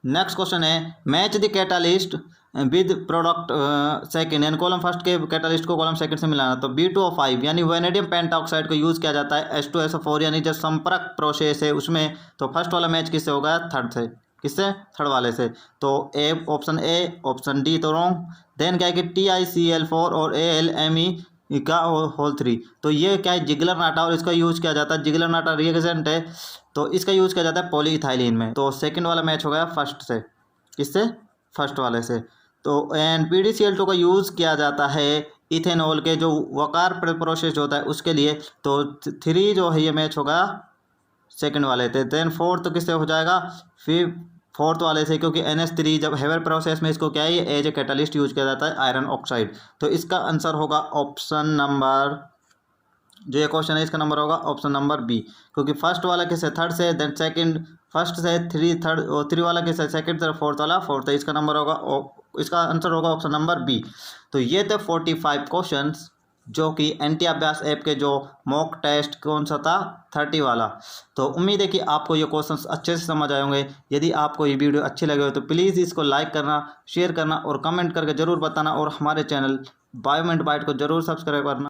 नेक्स्ट क्वेश्चन है match the catalyst with product second, यानी कॉलम फर्स्ट के कैटालिस्ट को कॉलम सेकंड से मिलाना। तो B2O5 यानी वैनेडियम पेंटॉक्साइड को यूज़ किया जाता है H2SO4, यानी जो संपर्क प्रोसेस है उसमें। तो फर्स्ट वाला मैच किससे होगा, थर्ड से, किससे, थर्ड वाले से। तो A option A, option D तो रॉन्ग। देन क्या है कि TiCl4 और AlMe का होल 3। तो ये क्या है, जिगलर नाटा, और इसका यूज़ किया जाता है, जिगलर नाटा रिएजेंट है तो इसका यूज़ किया जाता है पॉलीइथाइलिन में। तो सेकंड वाला मैच हो गया फर्स्ट से, किससे, फर्स्ट वाले से। तो एंड PDCl2 का यूज़ किया जाता है इथेनॉल के जो वकार प्रोसेस होता है उसके लिए। तो 3 जो है ये मैच होगा सेकंड वाले थे। देन फोर्थ तो किससे हो जाएगा, फिर फोर्थ वाले से, क्योंकि NH3 जब हेवर प्रोसेस में इसको क्या है एज ए कैटलिस्ट यूज किया जाता है आयरन ऑक्साइड। तो इसका आंसर होगा ऑप्शन नंबर, जो ये क्वेश्चन है इसका नंबर होगा ऑप्शन नंबर बी, क्योंकि फर्स्ट वाला किससे, थर्ड से, देन सेकंड फर्स्ट से, 3 थर्ड, और 3 वाला किससे, सेकंड से, फोर्थ वाला फोर्थ है। इसका नंबर होगा, इसका आंसर होगा ऑप्शन नंबर बी। तो ये थे 45 क्वेश्चंस जो कि एनटी अभ्यास ऐप के जो मॉक टेस्ट कौन सा था, 30 वाला। तो उम्मीद है कि आपको ये क्वेश्चंस अच्छे से समझ आए होंगे। यदि आपको ये वीडियो अच्छी लगे हो तो प्लीज़ इसको लाइक करना, शेयर करना और कमेंट करके ज़रूर बताना, और हमारे चैनल बायोमेंट बाइट को ज़रूर सब्सक्राइब करना।